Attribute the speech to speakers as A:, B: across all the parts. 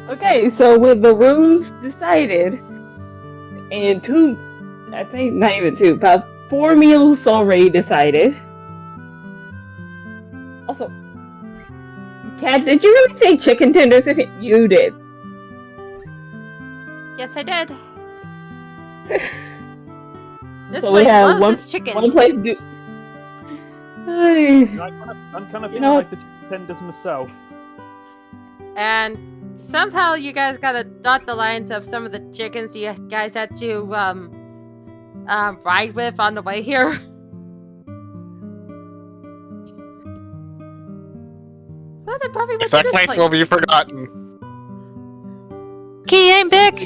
A: Okay, so with the rules decided, and two, I think not even two, about four meals already decided. Also, Kat, did you really take chicken tenders? You did.
B: Yes, I did. This
A: So we
B: place
A: have
B: loves its
A: one
B: chickens.
A: place do.
C: I'm kind of
A: You
C: feeling
A: know
C: like the chicken tenders myself.
B: And somehow you guys gotta dot the lines of some of the chickens you guys had to ride with on the way here. So they probably went
D: If
B: to
D: that
B: this
D: place will be forgotten.
E: Okay, I'm back.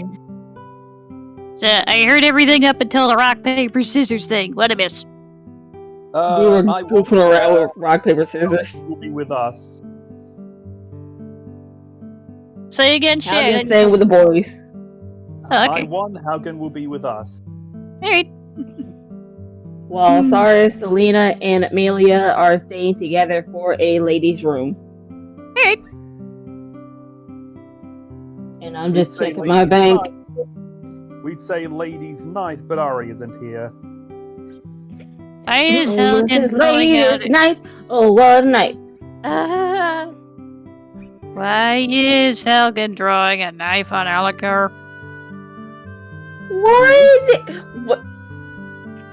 E: So I heard everything up until the rock, paper, scissors thing. What a miss.
A: we were
C: I
A: goofing around with rock paper scissors.
C: will be with us.
E: Say again,
A: How
E: shit.
A: can stay with the boys?
E: Oh,
C: I
E: okay.
C: won. Haugen will be with us.
E: Alright.
A: While Sarah, Selena, and Amelia are staying together for a ladies' room.
E: Alright.
A: And I'm
C: We'd
A: just
C: say
A: checking my
C: ladies'
A: bank.
C: night. We'd say ladies' night, but Ari isn't here.
E: I is
A: Oh,
E: hell
A: this is
E: going out.
A: ladies' night. Oh, what a night.
E: Why is Helgen drawing a knife on Alikar?
A: What is it? What?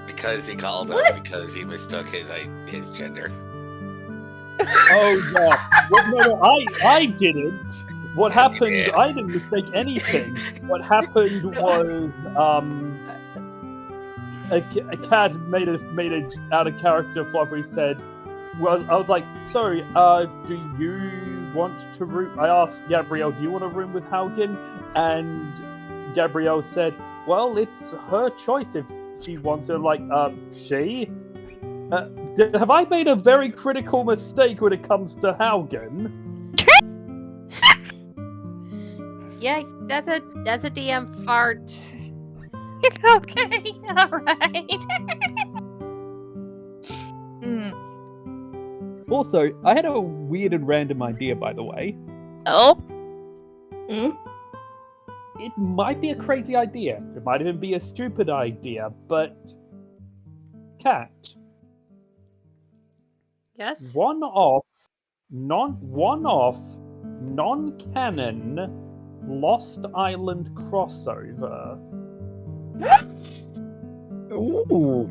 D: Because he called him,
A: What?
D: because he mistook his gender.
C: Oh yeah. Well, no, I didn't. What happened?
D: did.
C: I didn't mistake anything. What happened was a cat made a out of character fluff. He said, "Well, I was like, sorry. Do you want to room?" I asked Gabrielle, "Do you want to room with Haugen?" And Gabrielle said, "Well, it's her choice if she wants to." Like, she. Have I made a very critical mistake when it comes to Haugen?
B: Yeah, that's a DM fart.
E: Okay, alright.
C: Also, I had a weird and random idea, by the way.
E: Oh?
A: Hmm?
C: It might be a crazy idea. It might even be a stupid idea, but Cat,
B: Yes?
C: one-off, non-canon Lost Island crossover.
D: Ooh.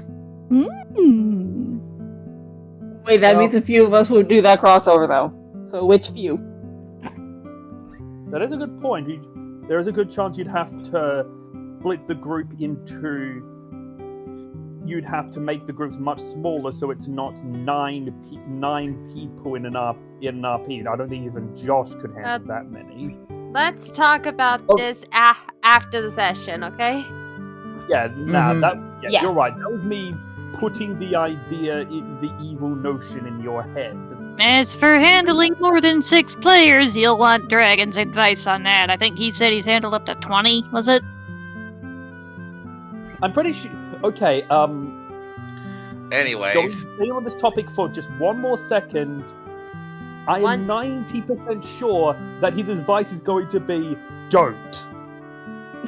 A: Wait, that means a few of us will do that crossover, though. So which few?
C: That is a good point. There is a good chance you'd have to split the group into. You'd have to make the groups much smaller, so it's not nine people in an RP. I don't think even Josh could handle that many.
B: Let's talk about this after the session, okay?
C: Yeah,
A: Yeah.
C: you're right. That was me putting the idea, the evil notion in your head.
E: As for handling more than 6 players, you'll want Dragon's advice on that. I think he said he's handled up to 20, was it?
C: I'm pretty sure. Okay,
D: Anyways,
C: stay on this topic for just one more second. I am 90% sure that his advice is going to be don't.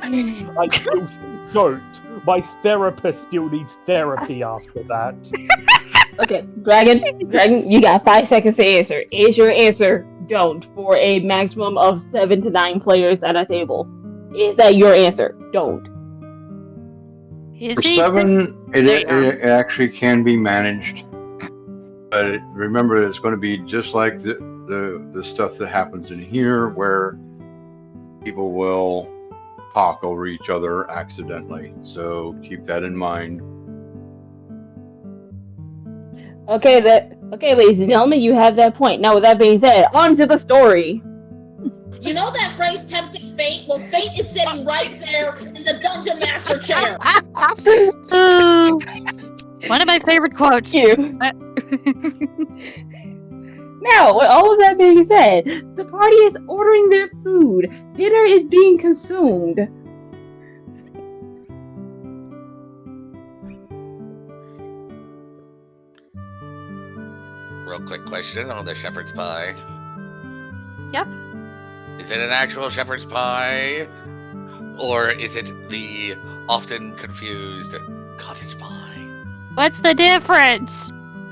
C: I still don't. My therapist still needs therapy after that.
A: Okay, Dragon, you got 5 seconds to answer. Is your answer don't for a maximum of 7 to 9 players at a table? Is that your answer? Don't.
E: Is
F: For
E: he
F: 7,
E: There you
F: it actually can be managed. But remember, it's going to be just like the stuff that happens in here, where people will talk over each other accidentally. So keep that in mind.
A: Okay, ladies and gentlemen, you have that point. Now, with that being said, on to the story.
G: You know that phrase, tempting fate? Well, fate is sitting right there in the dungeon master chair.
E: Ooh, one of my favorite quotes.
A: Thank you. Now, with all of that being said, the party is ordering their food. Dinner is being consumed.
D: Real quick question on the shepherd's pie.
B: Yep.
D: Is it an actual shepherd's pie? Or is it the often confused cottage pie?
E: What's the difference?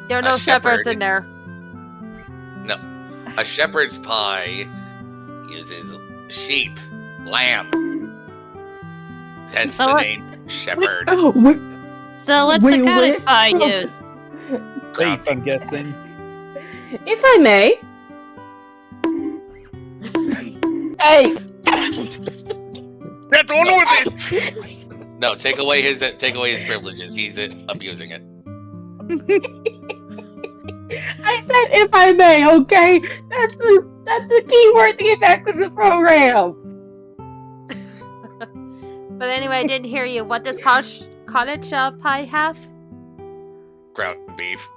B: There are
D: A
B: no shepherds
D: shepherd.
B: in there.
D: No. A shepherd's pie uses sheep, lamb. Hence
E: So
D: the
E: what-
D: name shepherd.
E: So what's the
A: Wait,
E: cottage
A: what?
E: pie use?
C: Beef, I'm guessing.
A: If I may. Hey.
D: Get on with it! No, take away his privileges. He's abusing it.
A: I said if I may, okay? That's the key word to get back to the program.
B: But anyway, I didn't hear you. What does cottage pie have?
D: Ground beef.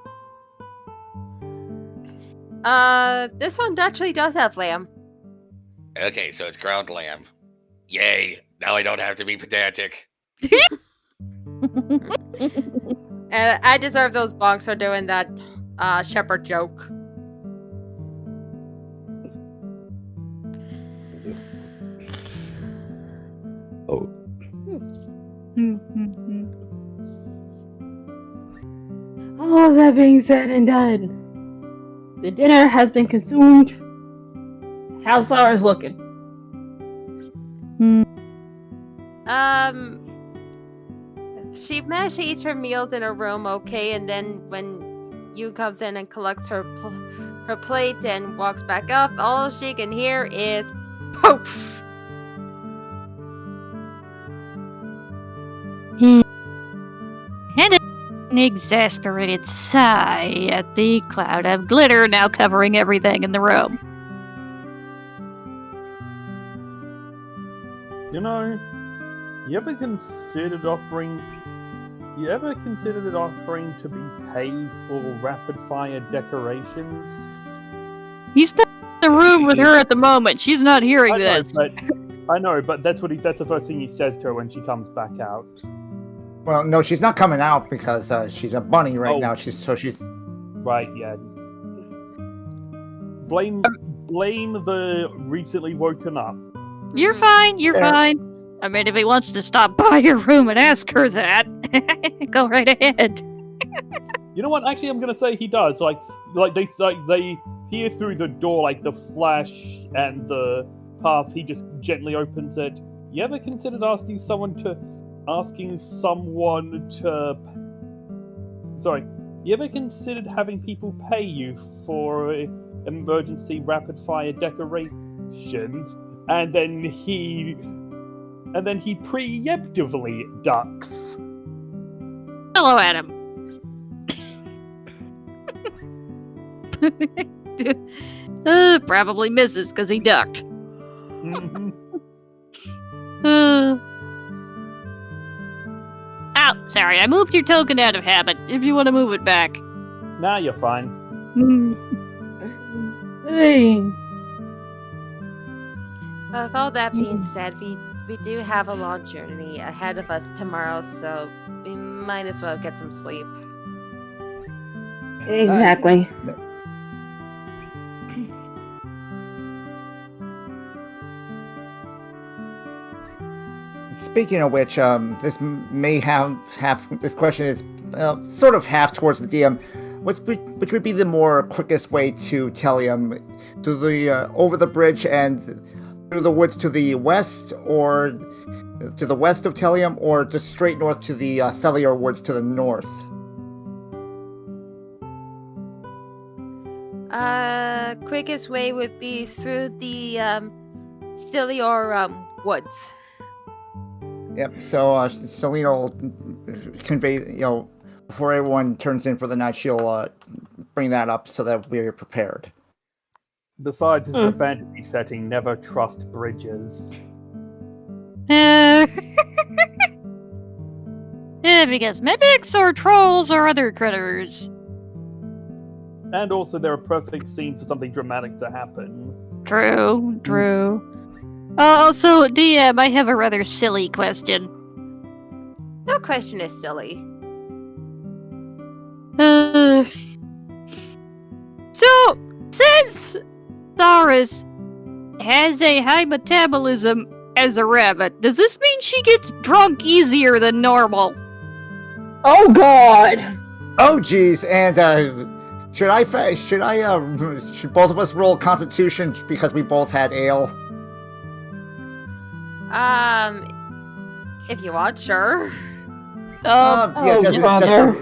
B: This one actually does have lamb.
D: Okay, so it's ground lamb. Yay! Now I don't have to be pedantic.
B: And I deserve those bonks for doing that shepherd joke.
A: Oh. All of that being said and done, the dinner has been consumed. How's Laura's looking?
B: She managed to eat her meals in her room, okay, and then when you comes in and collects her plate and walks back up, all she can hear is poof.
E: And an exasperated sigh at the cloud of glitter now covering everything in the room.
C: You know, you ever considered offering to be paid for rapid fire decorations?
E: He's not in the room with her at the moment. She's not hearing this.
C: I know, but that's the first thing he says to her when she comes back out.
H: Well, no, she's not coming out because she's a bunny right
C: Oh.
H: now. She's
C: Right, yeah. Blame the recently woken up.
E: You're fine. You're
H: Yeah.
E: fine. I mean, if he wants to stop by your room and ask her that, go right ahead.
C: You know what? Actually, I'm gonna say he does. Like they hear through the door like the flash and the path. He just gently opens it. You ever considered asking someone to? Sorry. You ever considered having people pay you for emergency rapid fire decorations? And then he preemptively ducks.
E: Hello, Adam. Probably misses because he ducked.
C: Mhm.
E: Oh, sorry, I moved your token out of habit. If you want to move it back.
C: Nah, you're fine.
A: Hey.
B: With all that being said, we do have a long journey ahead of us tomorrow, so we might as well get some sleep.
A: Exactly.
H: Speaking of which, this may have this question is sort of half towards the DM, which would be the more quickest way to Telium, to the over the bridge and through the woods to the west, or to the west of Telium, or just straight north to the Thelior woods to the north.
B: Quickest way would be through the Thelior woods.
H: Yep. So Selena will convey, before everyone turns in for the night, she'll bring that up so that we're prepared.
C: Besides, it's a fantasy setting. Never trust bridges.
E: Yeah, because mimics or trolls or other critters.
C: And also, they're a perfect scene for something dramatic to happen.
E: True. Also, DM, I have a rather silly question.
B: No question is silly.
E: So, since Doris has a high metabolism as a rabbit, does this mean she gets drunk easier than normal?
A: Oh God!
H: Oh geez, and should both of us roll Constitution because we both had ale?
B: If you want, sure.
H: Yeah, just for,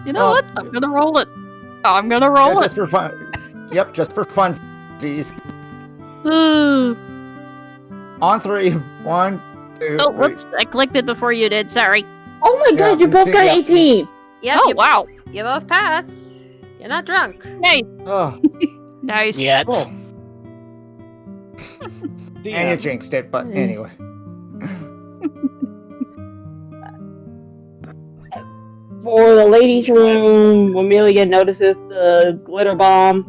E: you know what? I'm gonna roll it. I'm gonna roll
H: just for fun. Yep, just for funsies. On 3. 1, 2.
E: Oh,
H: 3.
E: whoops! I clicked it before you did. Sorry.
A: Oh my God! You both got 18.
B: Yep.
E: Oh wow!
B: You both pass. You're not drunk.
E: Nice.
H: Oh,
E: Nice.
I: Yet.
H: oh. And you jinxed it, but anyway.
A: For the ladies' room, Amelia notices the glitter bomb.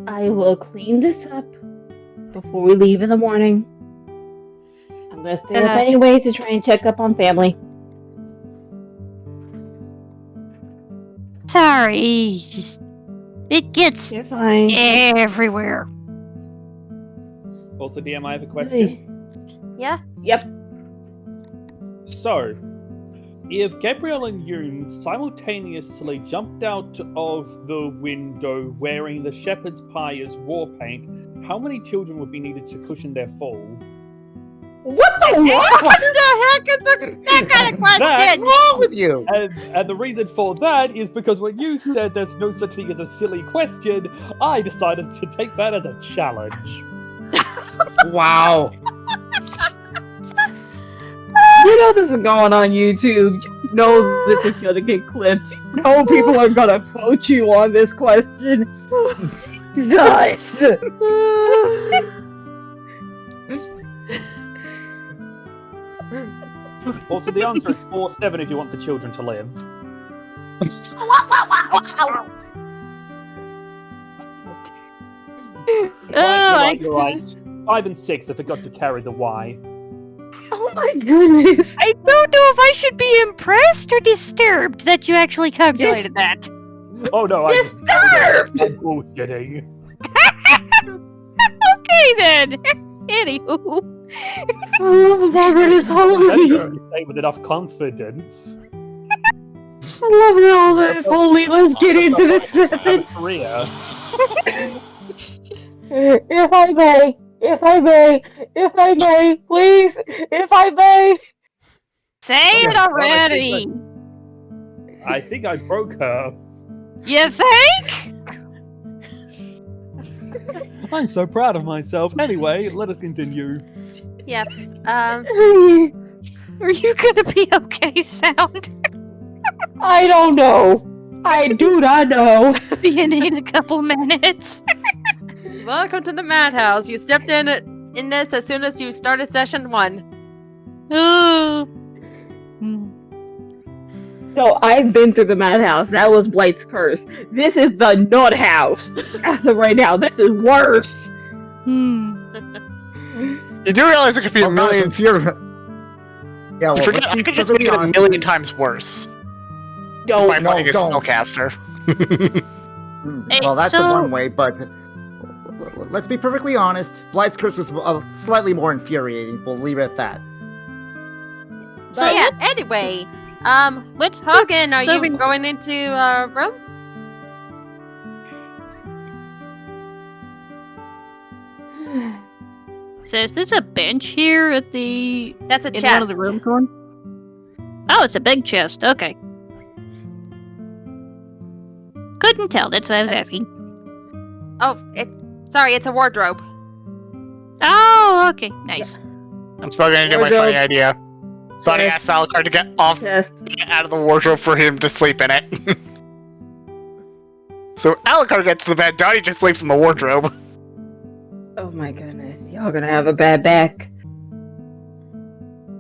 A: I will clean this up before we leave in the morning. I'm gonna stay up anyway to try and check up on family.
E: Sorry. It gets
A: You're fine.
E: everywhere.
C: Also, DM, I have a question.
B: Yeah?
A: Yep.
C: So, if Gabrielle and Yoon simultaneously jumped out of the window wearing the shepherd's pie as war paint, how many children would be needed to cushion their fall?
A: What the what?
B: What the heck is that kind of question?
H: What's wrong with you?
C: And the reason for that is because when you said there's no such thing as a silly question, I decided to take that as a challenge.
H: Wow.
A: You know this is going on YouTube. You know this is gonna get clipped. You know people are gonna quote you on this question. Nice.
C: Also, the answer is 4-7 if you want the children to live. You're right. 5 and 6, I forgot to carry the Y.
A: Oh my goodness.
E: I don't know if I should be impressed or disturbed that you actually calculated that.
C: Oh no, I'm bullshitting.
E: Okay then. Anywho.
A: Oh, Margaret is holy.
C: Say with enough confidence.
A: I love that all that is holy. Let's get into this session.
C: Career.
A: If I may, please, if I may.
E: Say it already.
C: I think I broke her.
E: You think?
C: I'm so proud of myself. Anyway, let us continue.
B: Yep.
E: Are you gonna be okay, Sound?
A: I don't know. I do not know.
E: Do you need a couple minutes?
B: Welcome to the madhouse. You stepped in this as soon as you started session 1.
E: Oh.
A: So I've been through the madhouse. That was Blight's curse. This is the nut house. As of right now, this is worse.
I: You do realize it could be a million.
H: Yeah, well,
I: You forget I could just make it a million times worse by playing a spellcaster.
H: Well, that's the one way, but let's be perfectly honest. Blight's curse was slightly more infuriating. We'll leave it at that.
B: So yeah, anyway,
E: Let's
B: Hagen, are you going into room?
E: So is this a bench here at the...
B: That's a
E: in
B: chest.
E: one of the room corner? Oh, it's a big chest. Okay. Couldn't tell. That's what I was asking.
B: Oh, it's a wardrobe.
E: Oh, okay. Nice.
I: I'm still gonna do my funny idea. Donnie asks Alucard to get out of the wardrobe for him to sleep in it. So Alucard gets to the bed, Donnie just sleeps in the wardrobe.
A: Oh my goodness, y'all gonna have a bad back.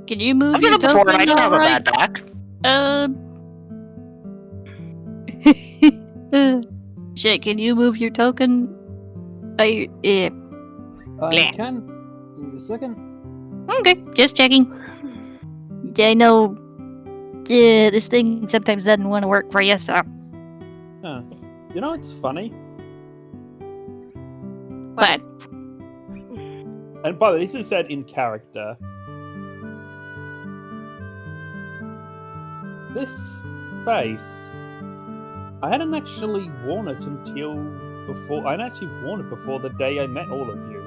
E: Can you move
I: I've
E: your
I: done it before, and I
E: token,
I: don't have a
E: alright?
I: bad back.
E: Shit, can you move your token?
C: I
E: Bleh.
C: can. Give me a second.
E: Okay, just checking. I know this thing sometimes doesn't want to work for you, so.
C: Huh. You know, it's funny.
E: What?
C: And by the way, this is said in character. This face, I hadn't actually worn it until before. I hadn't actually worn it before the day I met all of you.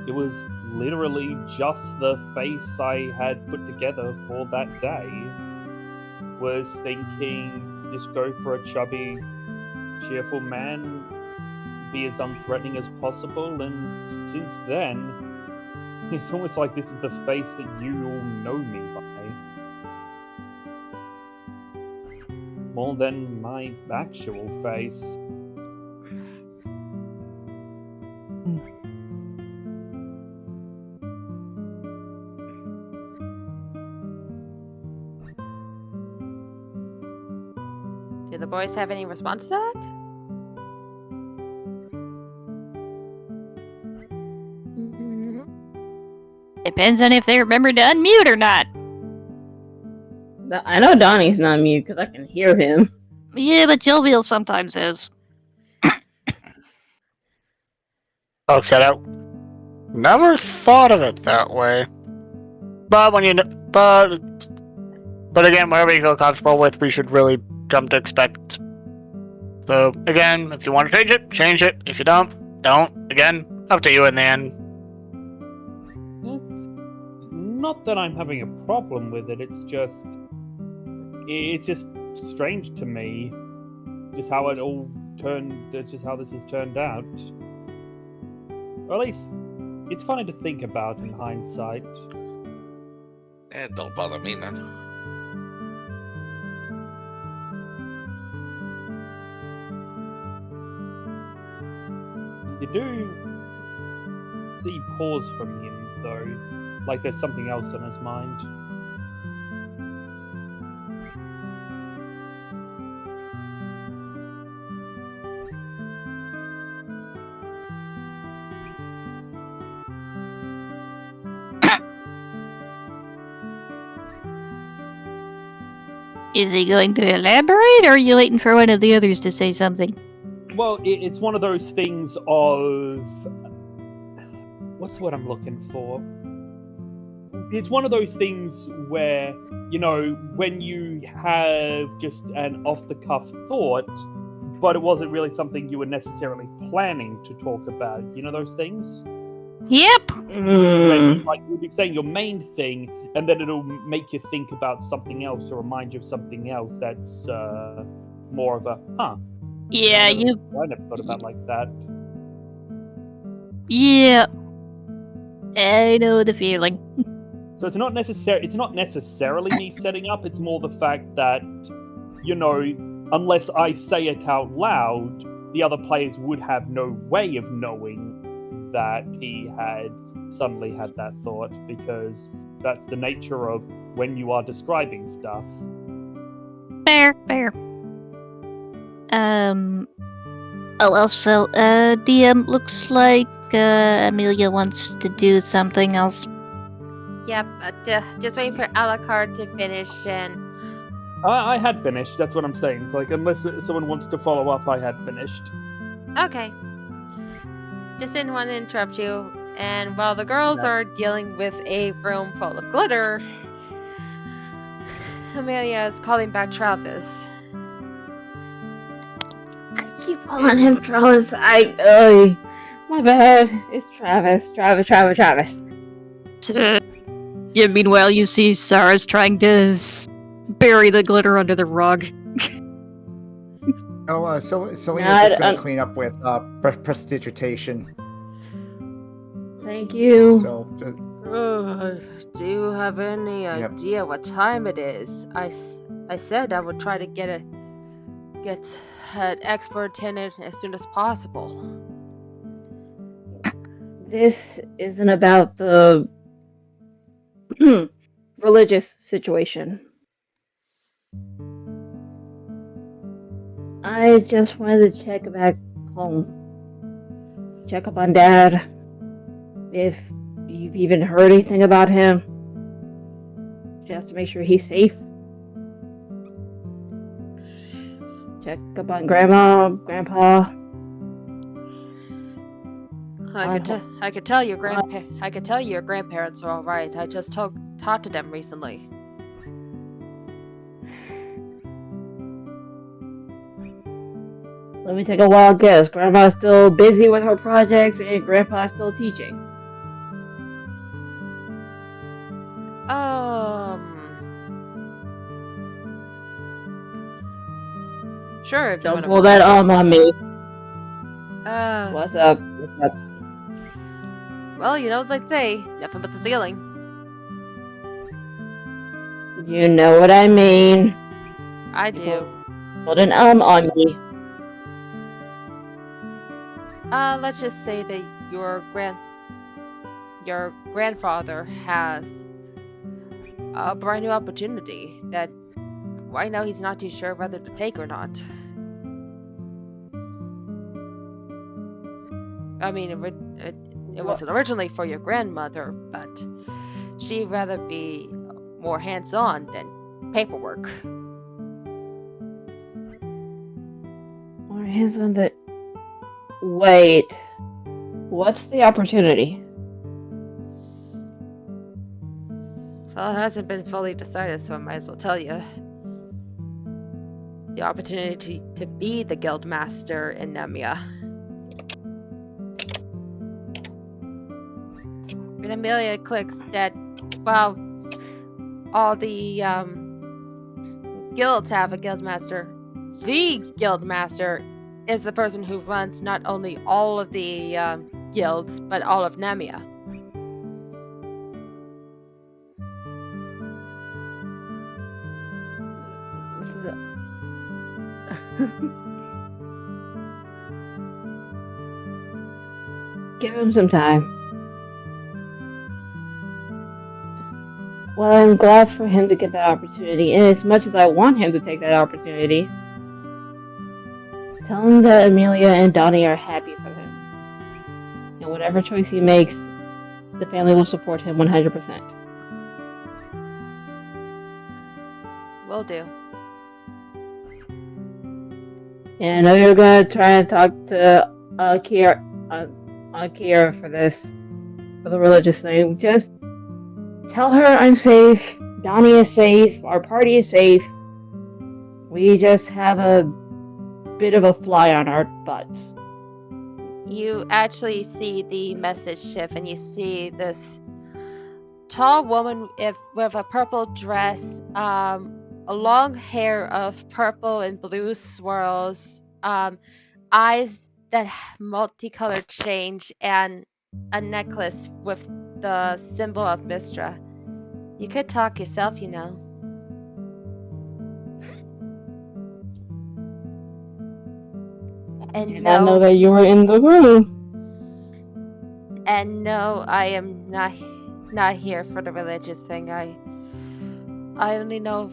C: It was literally just the face I had put together for that day. Was thinking, just go for a chubby, cheerful man, be as unthreatening as possible, and since then, it's almost like this is the face that you all know me by. More than my actual face.
B: Do the boys have any response to that?
E: Depends on if they remember to unmute or not.
A: I know Donnie's not mute because I can hear him.
E: Yeah, but Jovial sometimes is.
I: Oh, set out. Never thought of it that way. But when you but again, whatever you feel comfortable with, we should really come to expect. So again, if you want to change it, change it. If you don't. Again, up to you in the end.
C: It's not that I'm having a problem with it. It's just strange to me, just how it all turned. Just how this has turned out. Or at least, it's funny to think about in hindsight.
D: Don't bother me, man.
C: You do see pause from him, though, like there's something else on his mind.
E: Is he going to elaborate, or are you waiting for one of the others to say something?
C: Well, it's one of those things of... What's the word I'm looking for? It's one of those things where, you know, when you have just an off-the-cuff thought, but it wasn't really something you were necessarily planning to talk about. You know those things?
E: Yep.
C: When, like, you'll be saying your main thing, and then it'll make you think about something else or remind you of something else that's more of a,
E: Yeah,
C: I
E: you.
C: never thought about it like that.
E: Yeah. I know the feeling.
C: So it's not necessarily me setting up, it's more the fact that, you know, unless I say it out loud, the other players would have no way of knowing that he had suddenly had that thought, because that's the nature of when you are describing stuff.
E: Fair. Also, DM, looks like Amelia wants to do something else.
B: Yep, just waiting for Alucard to finish and...
C: I had finished, that's what I'm saying. Like, unless someone wants to follow up, I had finished.
B: Okay. Just didn't want to interrupt you. And while the girls are dealing with a room full of glitter, Amelia is calling back Travis.
A: I keep calling him Travis. My bad. It's Travis. Travis.
E: Yeah, meanwhile, you see Sarah's trying to bury the glitter under the rug.
H: Selena's just going to clean up with prestidigitation.
A: Thank you.
H: So,
B: Do you have any
H: Yep.
B: idea what time it is? I said I would try to get an expert in it as soon as possible.
A: This isn't about the religious situation. I just wanted to check back home. Check up on Dad. If you've even heard anything about him. Just to make sure he's safe. Check up on Grandma, Grandpa.
B: I could tell your grandparents are all right. I just talked to them recently.
A: Let me take a wild guess. Grandma's still busy with her projects and Grandpa's still teaching.
B: Sure, if you
A: Don't
B: want to.
A: pull that on me.
B: Uh,
A: What's up? What's up?
B: well, you know what they say, nothing but the ceiling.
A: You know what I mean.
B: I
A: You
B: do.
A: pulled an on me.
B: Let's just say that your grandfather has a brand new opportunity that right now he's not too sure whether to take or not. I mean, it wasn't originally for your grandmother, but she'd rather be more hands-on than paperwork.
A: More hands on the. Wait. What's the opportunity?
B: Well, it hasn't been fully decided, so I might as well tell you. The opportunity to be the guild master in Nemia. When Amelia clicks that, well, all the guilds have a guild master. The guild master is the person who runs not only all of the guilds, but all of Nemia.
A: Give him some time. Well, I'm glad for him to get that opportunity, and as much as I want him to take that opportunity, tell him that Amelia and Donnie are happy for him. And whatever choice he makes, the family will support him 100%.
B: Will do.
A: And I know you're gonna try and talk to Kira for this, for the religious thing. Just tell her I'm safe, Donnie is safe, our party is safe. We just have a bit of a fly on our butts.
B: You actually see the message shift, and you see this tall woman with a purple dress, a long hair of purple and blue swirls, eyes that multicolored change, and a necklace with the symbol of Mistra. You could talk yourself, you know.
A: I did not know that you were in the room.
B: And no, I am not here for the religious thing. I only know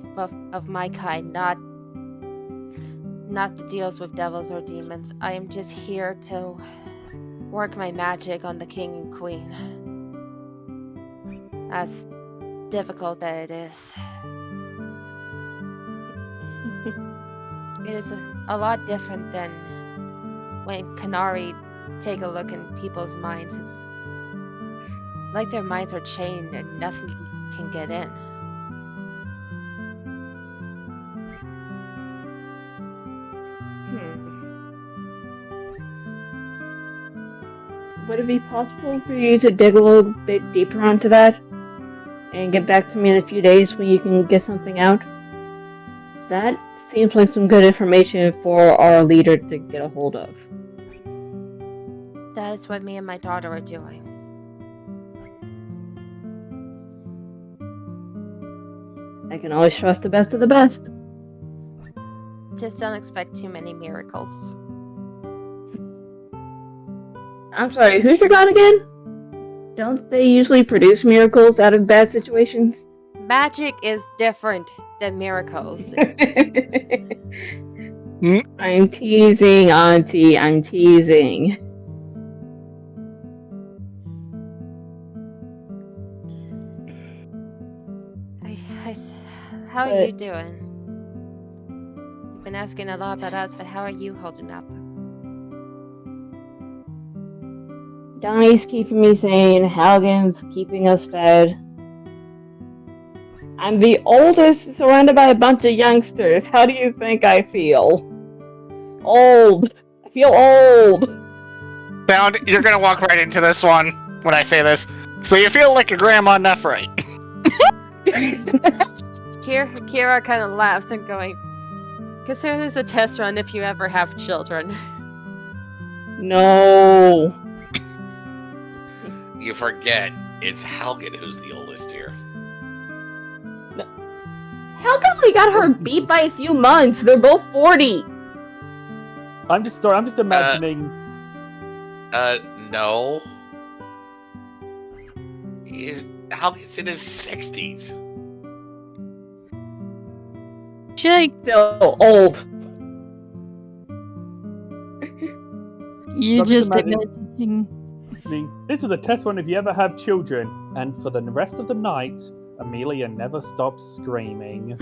B: of my kind, not the deals with devils or demons. I am just here to work my magic on the king and queen. As difficult that it is. It is a lot different than when Kanari take a look in people's minds. It's like their minds are chained and nothing can get in.
A: Would it be possible for you to dig a little bit deeper onto that? And get back to me in a few days when you can get something out? That seems like some good information for our leader to get a hold of.
B: That is what me and my daughter are doing.
A: I can always trust the best of the best.
B: Just don't expect too many miracles.
A: I'm sorry, who's your god again? Don't they usually produce miracles out of bad situations?
B: Magic is different than miracles.
A: I'm teasing, Auntie. I'm teasing.
B: How are you doing? You've been asking a lot about us, but how are you holding up?
A: Donnie's keeping me sane. Halgan's keeping us fed. I'm the oldest, surrounded by a bunch of youngsters. How do you think I feel? Old. I feel old.
I: Found, you're gonna walk right into this one when I say this. So you feel like your grandma Nephrite.
B: Kira kind of laughs and going, consider this a test run if you ever have children.
A: No.
D: You forget, it's Halgan who's the oldest here.
A: How come we got her beat by a few months? They're both 40.
C: I'm just imagining.
D: No. Halgan's in his 60s.
E: Jake,
A: So old.
E: you
C: I'm
E: just
C: just
E: imagining.
C: This is a test run if you ever have children, and for the rest of the night, Amelia never stops screaming.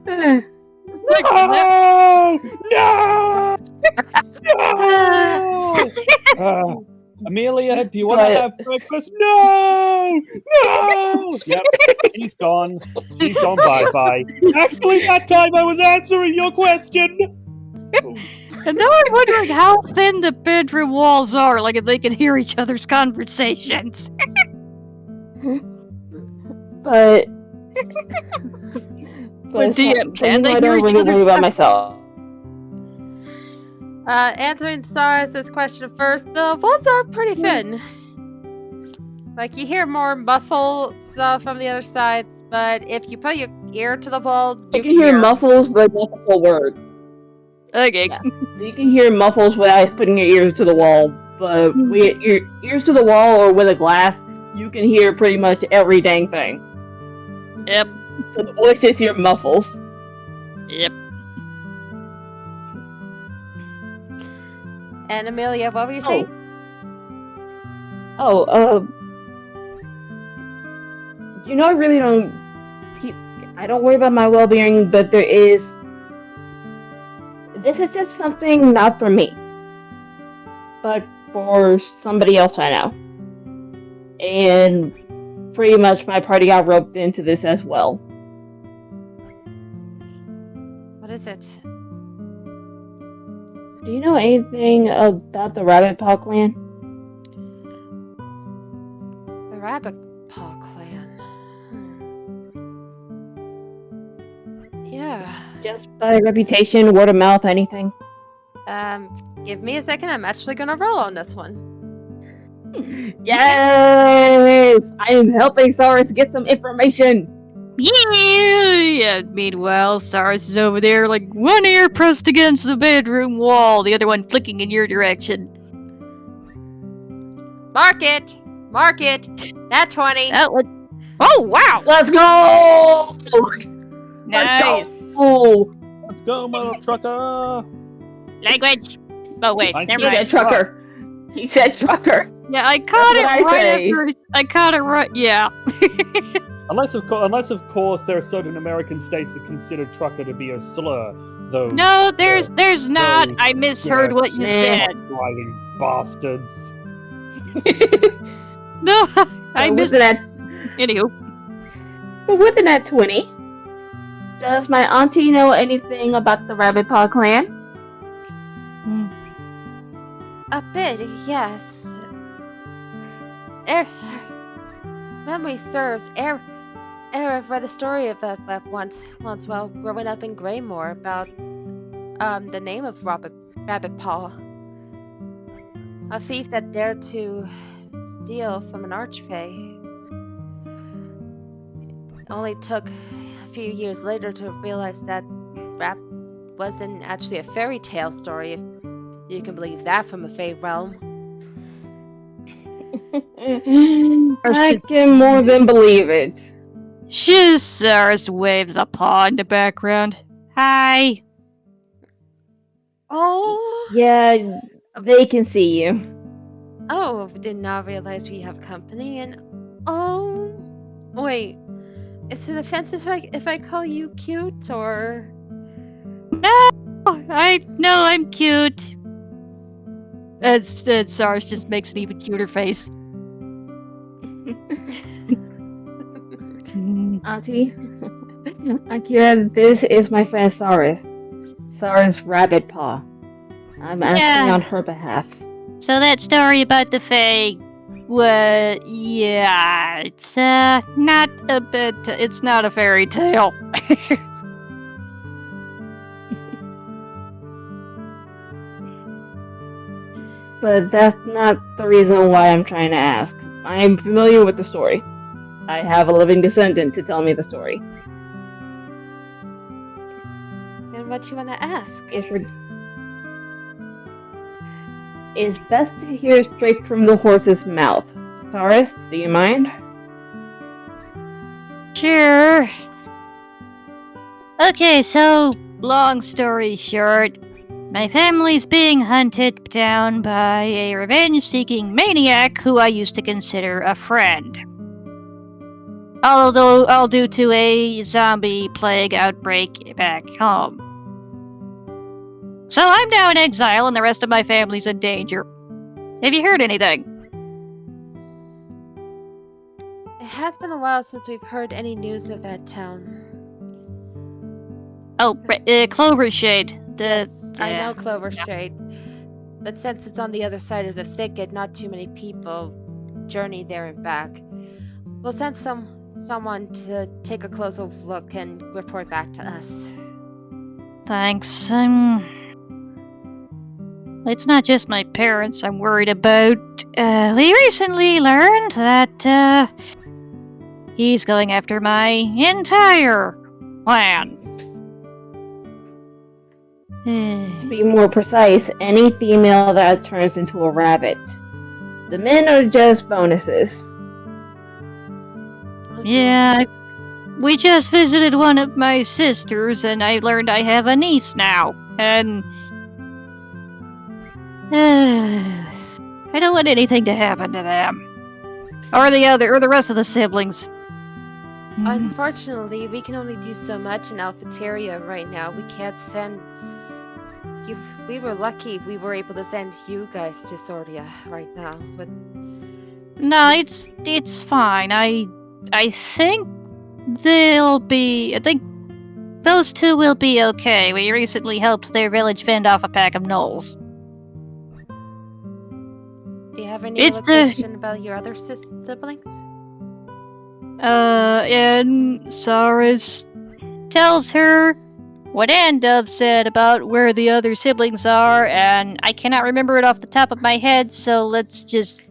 C: No! No! No! Amelia, do you want to have breakfast? No! No! Yep, she's gone. She's gone bye-bye. Actually, that time I was answering your question.
E: And now I'm wondering how thin the bedroom walls are, like if they can hear each other's conversations.
A: But
E: DM, can they
A: I
E: hear
A: don't
E: each
A: really
E: other?
A: worry about myself.
B: Answering Stars' question first, the walls are pretty thin. Like, you hear more muffles from the other sides, but if you put your ear to the wall,
A: You can hear muffles with multiple words.
E: Okay.
A: Yeah. So you can hear muffles without putting your ears to the wall, but with your ears to the wall or with a glass, you can hear pretty much every dang thing.
E: Yep.
A: So the voice is your muffles.
E: Yep.
B: And Amelia, what were you saying?
A: You know, I really don't. I don't worry about my well-being, but there is. This is just something not for me, but for somebody else I know. And pretty much my party got roped into this as well.
B: What is it?
A: Do you know anything about the Rabbit Paw Clan?
B: The Rabbit Paw Clan. Yeah.
A: Just by reputation, word of mouth, anything?
B: Give me a second. I'm actually gonna roll on this one.
A: Yes! I am helping Cyrus get some information!
E: Yeah. Meanwhile, Cyrus is over there, like one ear pressed against the bedroom wall, the other one flicking in your direction.
B: Mark it! Mark it! Nat 20!
E: Oh, wow!
A: Let's go!
E: Nice!
C: Let's go, mother trucker!
E: Language! Oh, wait,
C: Nice
E: never
A: He
E: mind.
A: said trucker. He said trucker.
E: Yeah, I caught it
A: That's what I
E: right
A: say.
E: after I caught it right, yeah.
C: Unless of course there are certain American states that consider trucker to be a slur, though.
E: No, there's not.
C: those,
E: I misheard what you said.
C: Driving bastards.
E: No, I missed
A: that.
E: Anywho.
A: But with the Nat 20, does my auntie know anything about the Rabbit Paw Clan?
B: A bit, yes. Memory serves. I've read the story of once while growing up in Greymore about the name of Rabbit Paw. A thief that dared to steal from an archfey. only took a few years later to realize that rap wasn't actually a fairy tale story, if you can believe that from a Fae realm.
A: I can more than believe it.
E: Shizarus waves a paw in the background. Hi.
B: Oh!
A: Yeah, they can see you.
B: Oh, did not realize we have company, and oh, wait, is it offensive if I call you cute, or?
E: No, I'm cute. Sarge just makes an even cuter face.
A: Auntie, Akira, this is my friend Saris. Saris Rabbit Paw. I'm asking
E: Yeah.
A: on her behalf.
E: So that story about the Fae, yeah, it's not a bit. It's not a fairy tale.
A: But that's not the reason why I'm trying to ask. I'm familiar with the story. I have a living descendant to tell me the story.
B: And what you want to ask?
A: It's best to hear straight from the horse's mouth. Saris, do you mind?
E: Sure. Okay, so long story short, my family's being hunted down by a revenge-seeking maniac who I used to consider a friend. Although all due to a zombie plague outbreak back home. So I'm now in exile and the rest of my family's in danger. Have you heard anything?
B: It has been a while since we've heard any news of that town.
E: Oh, Clovershade.
B: Yes, I know Clovershade, but since it's on the other side of the thicket, not too many people journey there and back. We'll send someone to take a closer look and report back to us.
E: Thanks. It's not just my parents I'm worried about. We recently learned that he's going after my entire clan.
A: To be more precise, any female that turns into a rabbit. The men are just bonuses.
E: Yeah, we just visited one of my sisters, and I learned I have a niece now, and I don't want anything to happen to them, or the rest of the siblings.
B: Unfortunately, we can only do so much in Alphateria right now. We can't send. We were lucky we were able to send you guys to Sordia right now. But
E: no, it's fine. I think I think those two will be okay. We recently helped their village fend off a pack of gnolls.
B: Do you have any information about your other siblings?
E: And Saris tells her what Andov said about where the other siblings are, and I cannot remember it off the top of my head, so let's just...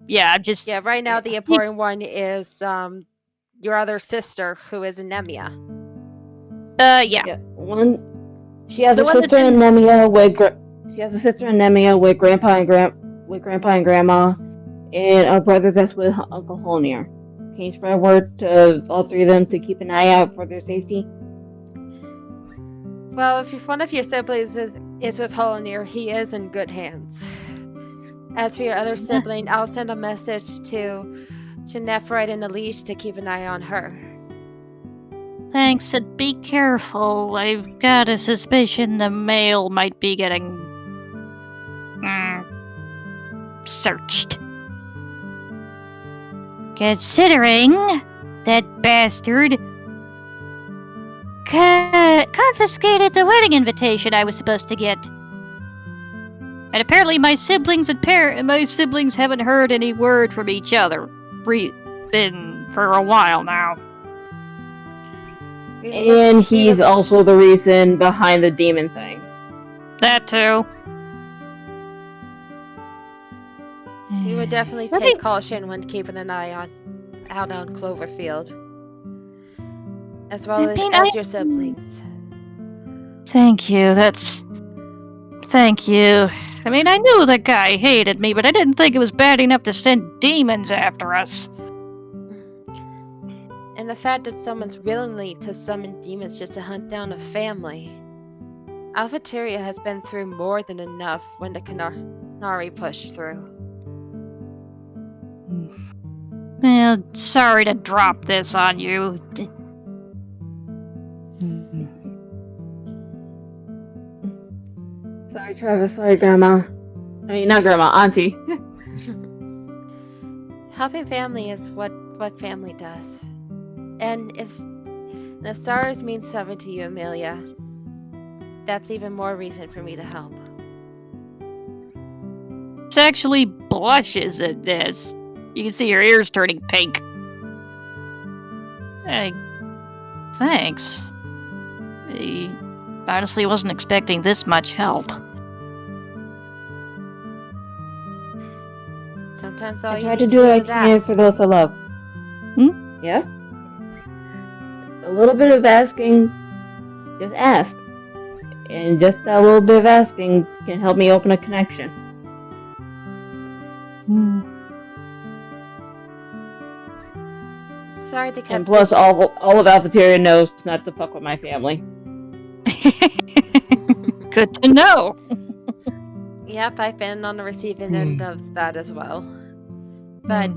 E: Yeah,
B: right now the important one is your other sister, who is Anemia.
E: Yeah.
A: She has a sister Anemia with Grandpa and Grandma, and a brother that's with Uncle Holnier. Can you spread word to all three of them to keep an eye out for their safety?
B: Well, if one of your siblings is with Holnier, he is in good hands. As for your other sibling, I'll send a message to Nephrite and Elise to keep an eye on her.
E: Thanks, and be careful. I've got a suspicion the mail might be getting... searched. Considering that bastard confiscated the wedding invitation I was supposed to get. And apparently my siblings haven't heard any word from each other for a while now.
A: And he's also the reason behind the demon thing.
E: That too.
B: We would definitely take caution when keeping an eye out on Cloverfield. as well
E: I mean,
B: as your siblings.
E: Thank you. Thank you. I mean, I knew the guy hated me, but I didn't think it was bad enough to send demons after us.
B: And the fact that someone's willingly to summon demons just to hunt down a family. Alphateria has been through more than enough when the Canari pushed through.
E: Well, sorry to drop this on you.
A: Sorry, Travis. Sorry, Grandma. I mean, not Grandma, Auntie.
B: Helping family is what family does. And if the stars mean something to you, Amelia, that's even more reason for me to help.
E: This actually blushes at this. You can see her ears turning pink. Thanks. I honestly wasn't expecting this much help.
B: Sometimes all
A: I
B: you
A: try
B: need
A: to do what I
B: is
A: can
B: ask.
A: for those I love. Yeah? A little bit of asking, just ask. And just that little bit of asking can help me open a connection.
B: Sorry to cut
A: And plus,
B: this.
A: all of Alphateria knows not to fuck with my family.
E: Good to know.
B: Yep, I've been on the receiving end of that as well. But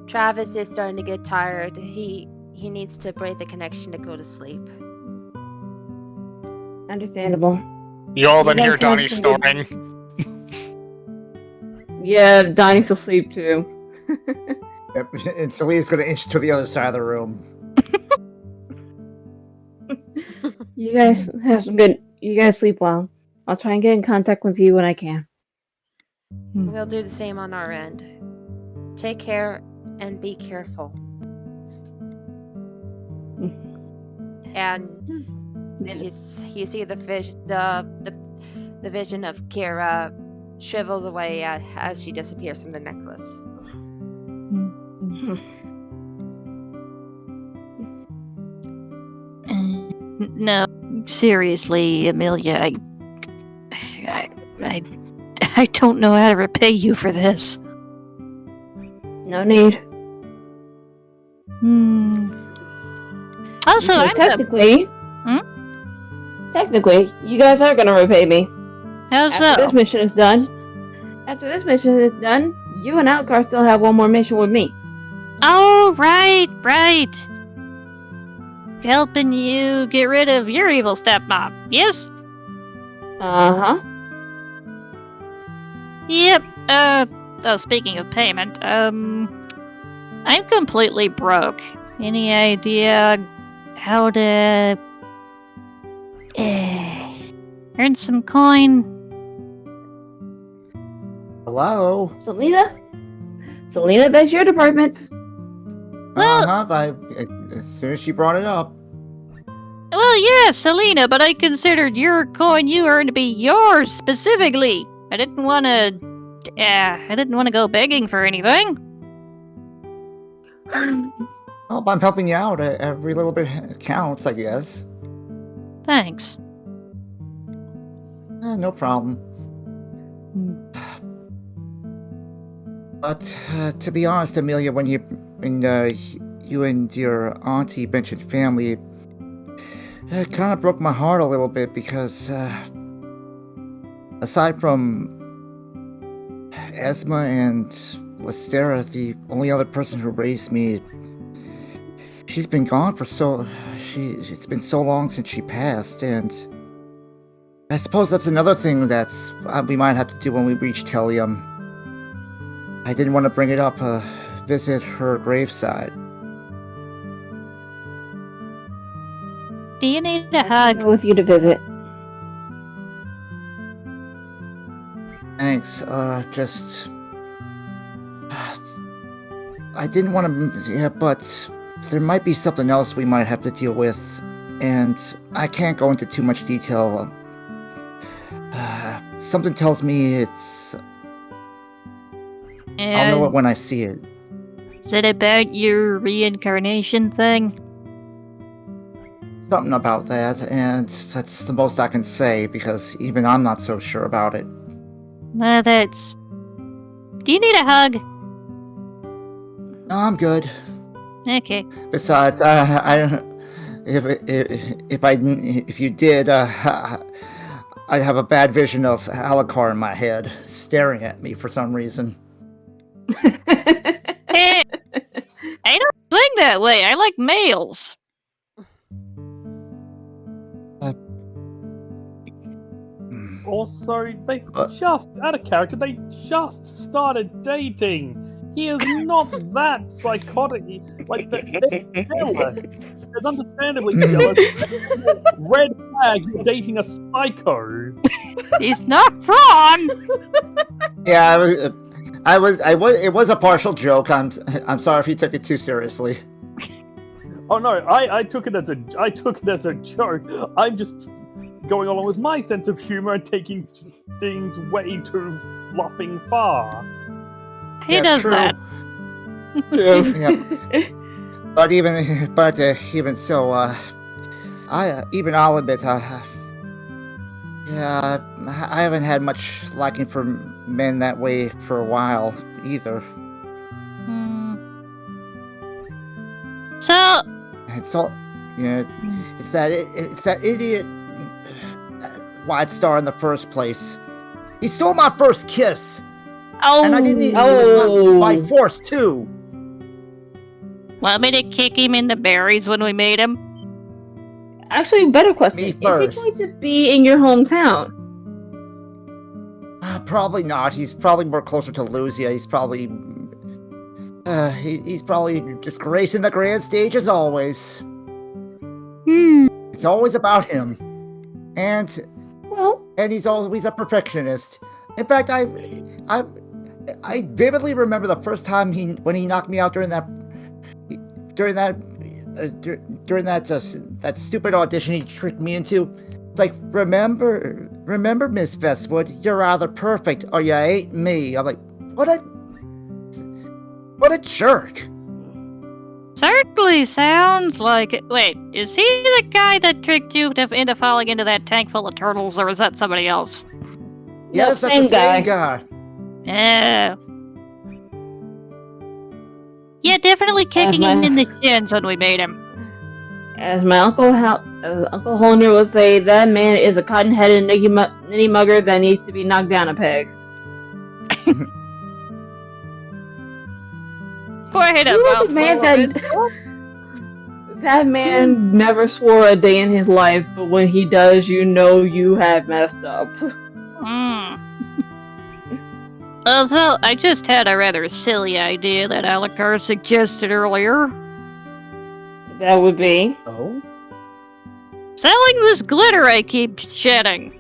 B: Travis is starting to get tired. He needs to break the connection to go to sleep.
A: Understandable.
I: You all
A: You
I: then hear
A: guys have
I: Donnie
A: some good-
I: snoring.
A: Yeah, Donnie's asleep too.
H: Yep, and Selena's gonna inch to the other side of the room.
A: You guys have some good. You guys sleep well. I'll try and get in contact with you when I can.
B: We'll do the same on our end. Take care and be careful. And you see the vision of Kira shrivels away as she disappears from the necklace.
E: No, seriously, Amelia, I don't know how to repay you for this.
A: No need.
E: Also,
A: So technically, you guys are gonna repay me.
E: How
A: After
E: so?
A: this mission is done, you and Outcast still have one more mission with me.
E: Oh, right. Helping you get rid of your evil stepmom, yes?
A: Uh-huh.
E: Yep. Speaking of payment, I'm completely broke. Any idea how to earn some coin?
H: Hello?
A: Selena, that's your department.
H: As soon as she brought it up.
E: Well, yeah, Selena, but I considered your coin you earned to be yours specifically. I didn't want to go begging for anything.
H: Well, I'm helping you out. Every little bit counts, I guess.
E: Thanks.
H: No problem. But to be honest, Amelia, when you and your auntie mentioned family, it kind of broke my heart a little bit because aside from Esma and Lestera, the only other person who raised me, she's been gone for it's been so long since she passed, and I suppose that's another thing that's we might have to do when we reach Telium. I didn't want to bring it up, visit her graveside.
E: Do you need a hug?
A: Go with you to visit.
H: Thanks, I didn't want to, but there might be something else we might have to deal with, and I can't go into too much detail. Something tells me it's... I'll know it when I see it.
E: Is it about your reincarnation thing?
H: something about that, and that's the most I can say because even I'm not so sure about it.
E: That's. Do you need a hug?
H: No, I'm good.
E: Okay.
H: Besides, if you did, I'd have a bad vision of Alucard in my head, staring at me for some reason.
E: Hey, I don't think that way. I like males.
C: Also, they just, out of character, they just started dating. He is not that psychotic. Like, they're jealous. There's understandably jealous. Red flag, you're dating a psycho.
E: He's not wrong.
H: Yeah, it was a partial joke. I'm sorry if you took it too seriously.
C: Oh no, I took it as a joke. I'm just going along with my sense of humor and taking things way too fluffing far.
E: He does
H: true.
E: that.
A: True.
H: Yep. But even so, even I'll admit, I haven't had much liking for men that way for a while either.
E: So.
H: It's all, it's that idiot White Star in the first place. He stole my first kiss.
E: Oh.
H: And I didn't even it was by force too.
E: Want me to kick him in the berries when we meet him?
A: Actually, better question.
H: Me
A: Is he
H: first.
A: going to be in your hometown?
H: Probably not. He's probably more closer to Luzia. He's probably he's probably just gracing the grand stage as always. It's always about him. And he's always a perfectionist. In fact, I vividly remember the first time when he knocked me out during that stupid audition he tricked me into. It's like, remember, Miss Bestwood, you're either perfect or you ain't me. I'm like, what a jerk.
E: Certainly sounds like it. Wait, is he the guy that tricked you into falling into that tank full of turtles, or is that somebody else?
H: Yes, that's the same guy.
E: Yeah. Yeah, definitely kicking him in the shins when we made him.
A: As my Uncle Holner would say, that man is a cotton-headed nitty mugger that needs to be knocked down a peg.
E: Go ahead,
A: that man never swore a day in his life, but when he does, you know you have messed up.
E: Although, I just had a rather silly idea that Alucard suggested earlier.
A: That would be?
H: Oh?
E: Selling this glitter I keep shedding.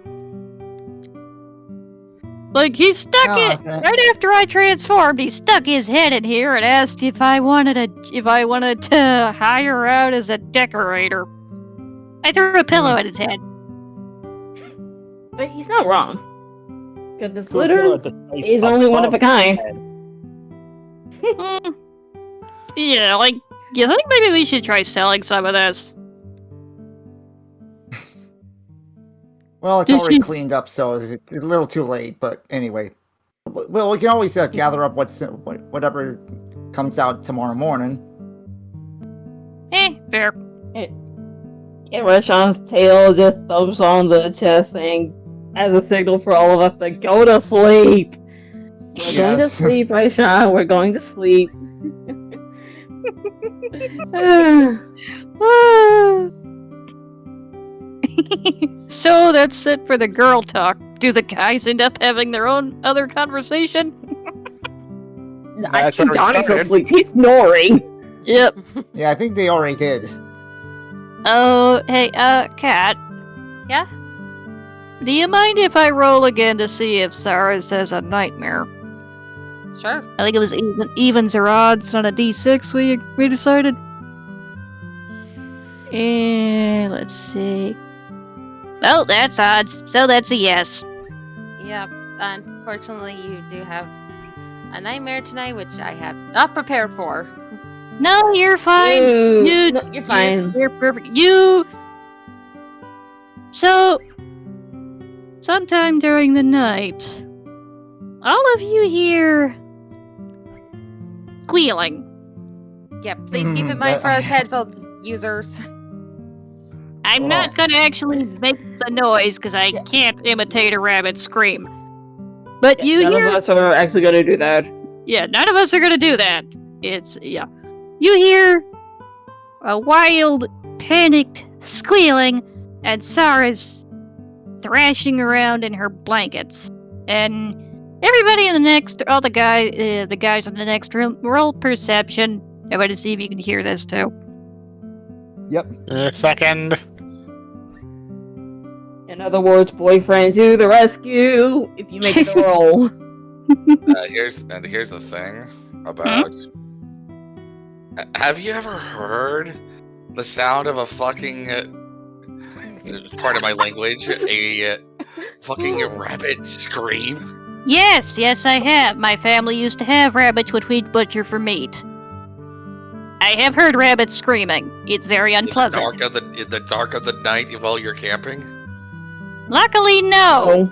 E: Like, he stuck it right after I transformed. He stuck his head in here and asked if I wanted to hire out as a decorator. I threw a pillow at his head.
A: But he's not wrong. Because this glitter is only one of a kind.
E: Yeah, like, you think maybe we should try selling some of this?
H: Well, it's already cleaned up, so it's a little too late. But anyway, well, we can always gather up whatever comes out tomorrow morning.
E: Fair.
A: And Rashawn's tail just thumps on the chest, saying, as a signal for all of us to go to sleep. We're going to sleep, Rashawn. We're going to sleep.
E: So that's it for the girl talk. Do the guys end up having their own other conversation?
A: I think Johnny's asleep. He's snoring.
E: Yep.
H: Yeah, I think they already did.
E: Oh, hey, Kat.
B: Yeah?
E: Do you mind if I roll again to see if Sarah says a nightmare?
B: Sure.
E: I think it was evens or odds on a d6 we decided. And let's see. Oh, that's odds. So that's a yes.
B: Yep. Unfortunately, you do have a nightmare tonight, which I have not prepared for.
E: No, you're fine.
A: No, you're fine.
E: You're perfect. You So, sometime during the night, all of you hear squealing.
B: Yep, please keep in mind for us headphones users.
E: I'm not gonna actually make the noise because I can't imitate a rabbit scream. But you
A: None
E: hear.
A: of us are actually going to do that.
E: Yeah, none of us are gonna do that. You hear a wild, panicked squealing, and Sarah's thrashing around in her blankets. And everybody in the next, the guys in the next room, roll perception. I want to see if you can hear this too.
C: Yep.
I: A second.
A: In other words, boyfriend to the rescue. If you make the roll.
D: Here's the thing about. Have you ever heard the sound of a fucking? Part of my language, a fucking rabbit scream.
E: Yes, I have. My family used to have rabbits which we'd butcher for meat. I have heard rabbits screaming. It's very unpleasant.
D: In the dark of the night while you're camping?
E: Luckily, no.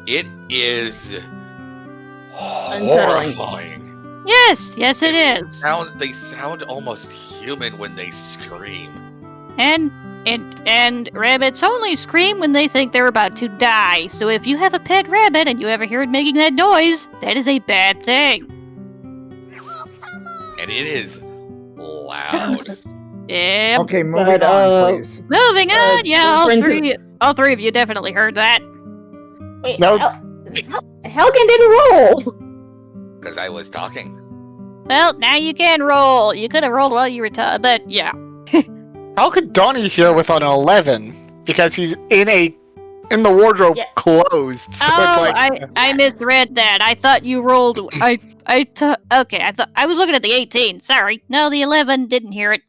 D: It is
A: Unsettling.
D: horrifying.
E: Yes, it is.
D: They sound almost human when they scream.
E: And rabbits only scream when they think they're about to die. So if you have a pet rabbit and you ever hear it making that noise, that is a bad thing.
D: And it is loud.
E: Yep.
H: Okay, moving on, please.
E: Moving on. Yeah,
A: boyfriend
E: all three of you definitely heard that.
A: Wait,
I: Nope.
A: Helgen didn't roll.
D: Because I was talking.
E: Well, now you can roll. You could have rolled while you were but yeah.
I: How could Donnie hear with an 11? Because he's in the wardrobe closed. So it's like...
E: I misread that. I thought you rolled. Okay, I thought I was looking at the 18. Sorry. No, the 11 didn't hear it.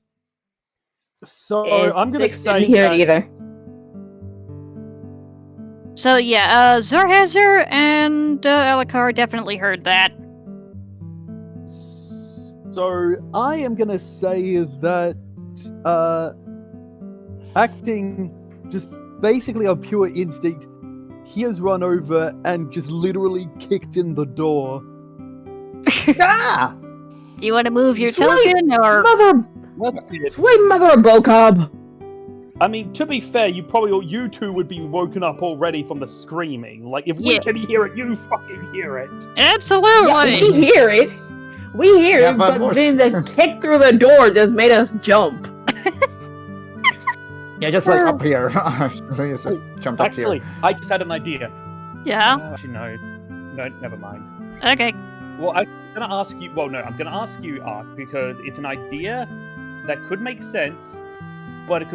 C: So I'm gonna say
A: didn't hear it either.
E: So yeah, Zorhazer and Alikar definitely heard that.
C: So I am gonna say that acting just basically on pure instinct, he has run over and just literally kicked in the door.
H: Ah!
E: Do you want to move your
A: Sweet
E: token or?
A: Sweet mother of Bocob.
C: I mean, to be fair, you two would be woken up already from the screaming. Like, if we can hear it, you fucking hear it.
E: Absolutely.
A: Yeah, we hear it. We hear it, but then the kick through the door just made us jump.
H: Yeah, just like up here. Just jumped up here.
C: Actually, I just had an idea.
E: Yeah.
C: Actually, no, never mind.
E: Okay.
C: Well, I'm gonna ask you. Well, no, I'm gonna ask you, Art, because it's an idea that could make sense, but it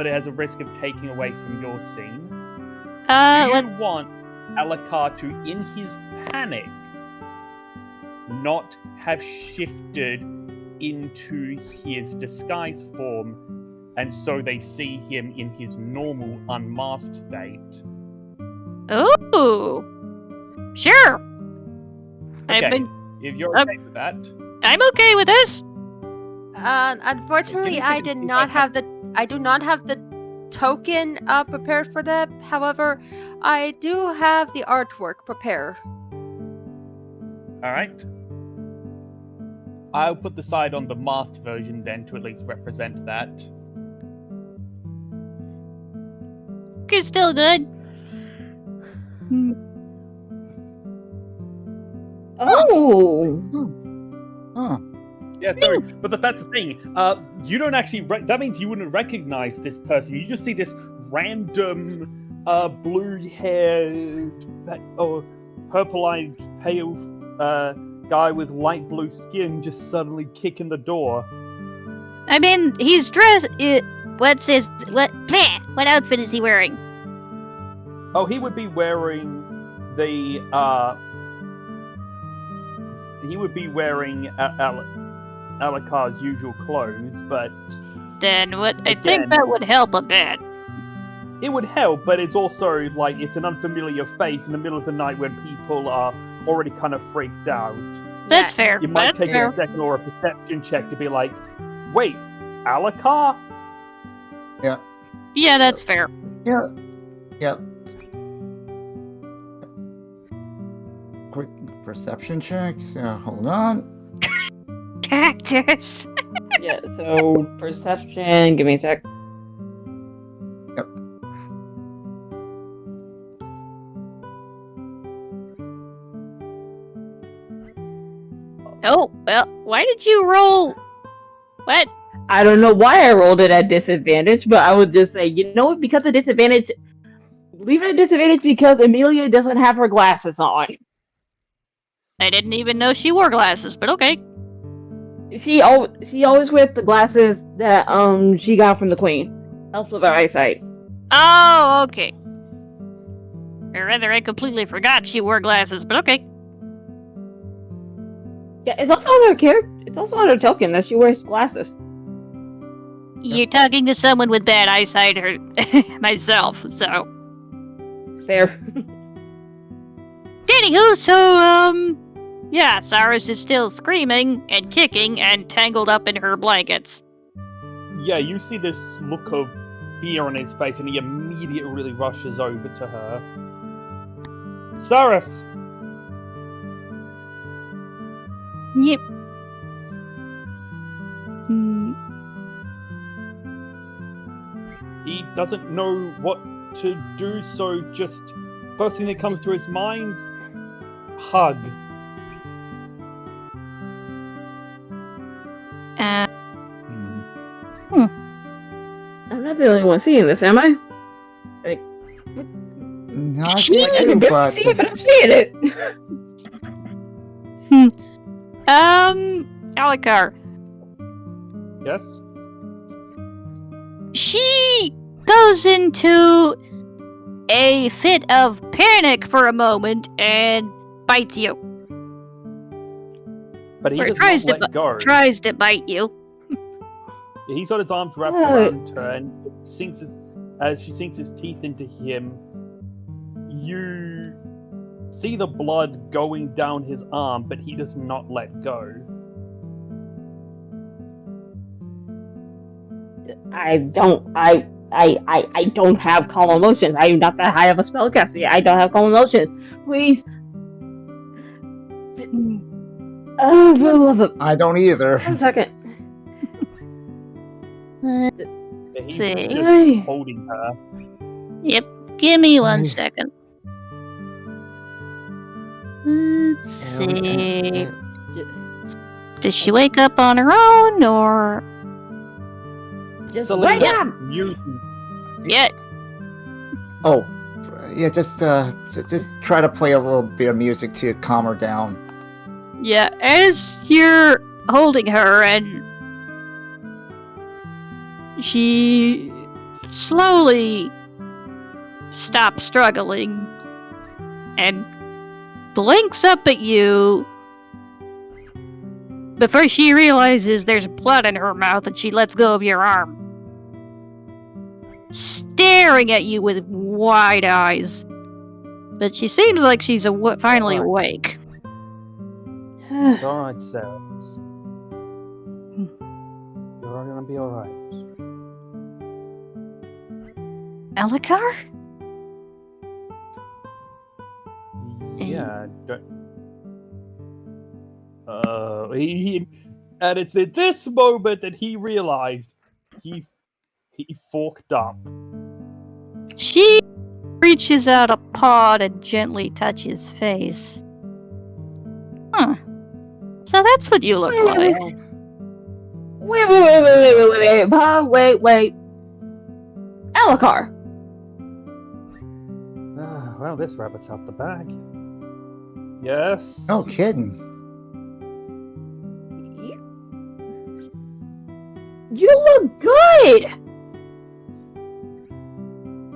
C: has a risk of taking away from your scene. Do you want Alikar to, in his panic, not have shifted into his disguise form, and so they see him in his normal unmasked state?
E: Ooh. Sure.
C: Okay, if you're okay with that.
E: I'm okay with this.
B: Unfortunately, I do not have the token prepared for that. However, I do have the artwork prepared.
C: All right. I'll put the side on the masked version then to at least represent that.
E: It's still good.
A: Oh.
H: Huh.
C: Yeah, sorry, but that's the thing. You don't actually. That means you wouldn't recognize this person. You just see this random, blue-haired, purple-eyed, pale, guy with light blue skin just suddenly kick in the door.
E: I mean, he's dressed. What outfit is he wearing?
C: Oh, he would be wearing the. He would be wearing Alikar's usual clothes, but
E: then what? I think that would help a bit.
C: It would help, but it's also like it's an unfamiliar face in the middle of the night when people are already kind of freaked out.
E: That's fair.
C: It might
E: That's
C: take
E: fair.
C: a second or a perception check to be like, wait, Alikar?
H: Yeah.
E: Yeah, that's fair.
H: Yeah. Yep. Quick perception check. So hold on.
E: Cactus.
A: Yeah, so perception, give me a sec.
H: Yep.
E: Oh, well, why did you roll? What?
A: I don't know why I rolled it at disadvantage, but I would just say, you know what, because of disadvantage, leave it at disadvantage because Amelia doesn't have her glasses on.
E: I didn't even know she wore glasses, but okay.
A: She always wears the glasses that she got from the queen. Helps with her eyesight.
E: Oh, okay. Or rather, I completely forgot she wore glasses, but okay.
A: Yeah, it's also on her character. It's also on her token that she wears glasses.
E: You're talking to someone with bad eyesight, or myself, so.
A: Fair.
E: Anywho, so, yeah, Cyrus is still screaming and kicking and tangled up in her blankets.
C: Yeah, you see this look of fear on his face, and he immediately rushes over to her. Cyrus!
E: Yep.
C: He doesn't know what to do, so just first thing that comes to his mind, hug.
A: I'm not the only one seeing this, am I? Like,
H: No, I see it
A: I
H: too,
A: can barely
H: but
A: see it, but I'm seeing it.
E: Alikar.
C: Yes?
E: She goes into a fit of panic for a moment and bites you.
C: But he
E: Or
C: does not let go.
E: Tries to bite you.
C: He's got his arms wrapped
A: What?
C: around her, and as she sinks his teeth into him, you see the blood going down his arm, but he does not let go.
A: I don't have calm emotions. I am not that high of a spellcaster. I don't have calm emotions. Please. Oh, for the love of...
H: I don't either.
A: 1 second.
C: He's
E: See.
C: just holding her.
E: Yep. Give me 1
H: Hey.
E: second. Let's see. Does she wake up on her own, or?
A: Just
C: Selena,
A: wake up!
C: mutant.
E: Yeah.
H: Oh, yeah. Just try to play a little bit of music to calm her down.
E: Yeah. As you're holding her, and she slowly stops struggling and blinks up at you before she realizes there's blood in her mouth, and she lets go of your arm, staring at you with wide eyes. But she seems like she's finally awake.
C: It's alright, Cyrus. You're gonna be alright.
E: Alikar?
C: Yeah, and it's at this moment that he realized he forked up.
E: She reaches out a paw to gently touch his face. Huh. So that's what you look like.
A: Wait. Alikar.
C: Well, this rabbit's out the bag. Yes.
H: No kidding.
A: You look good!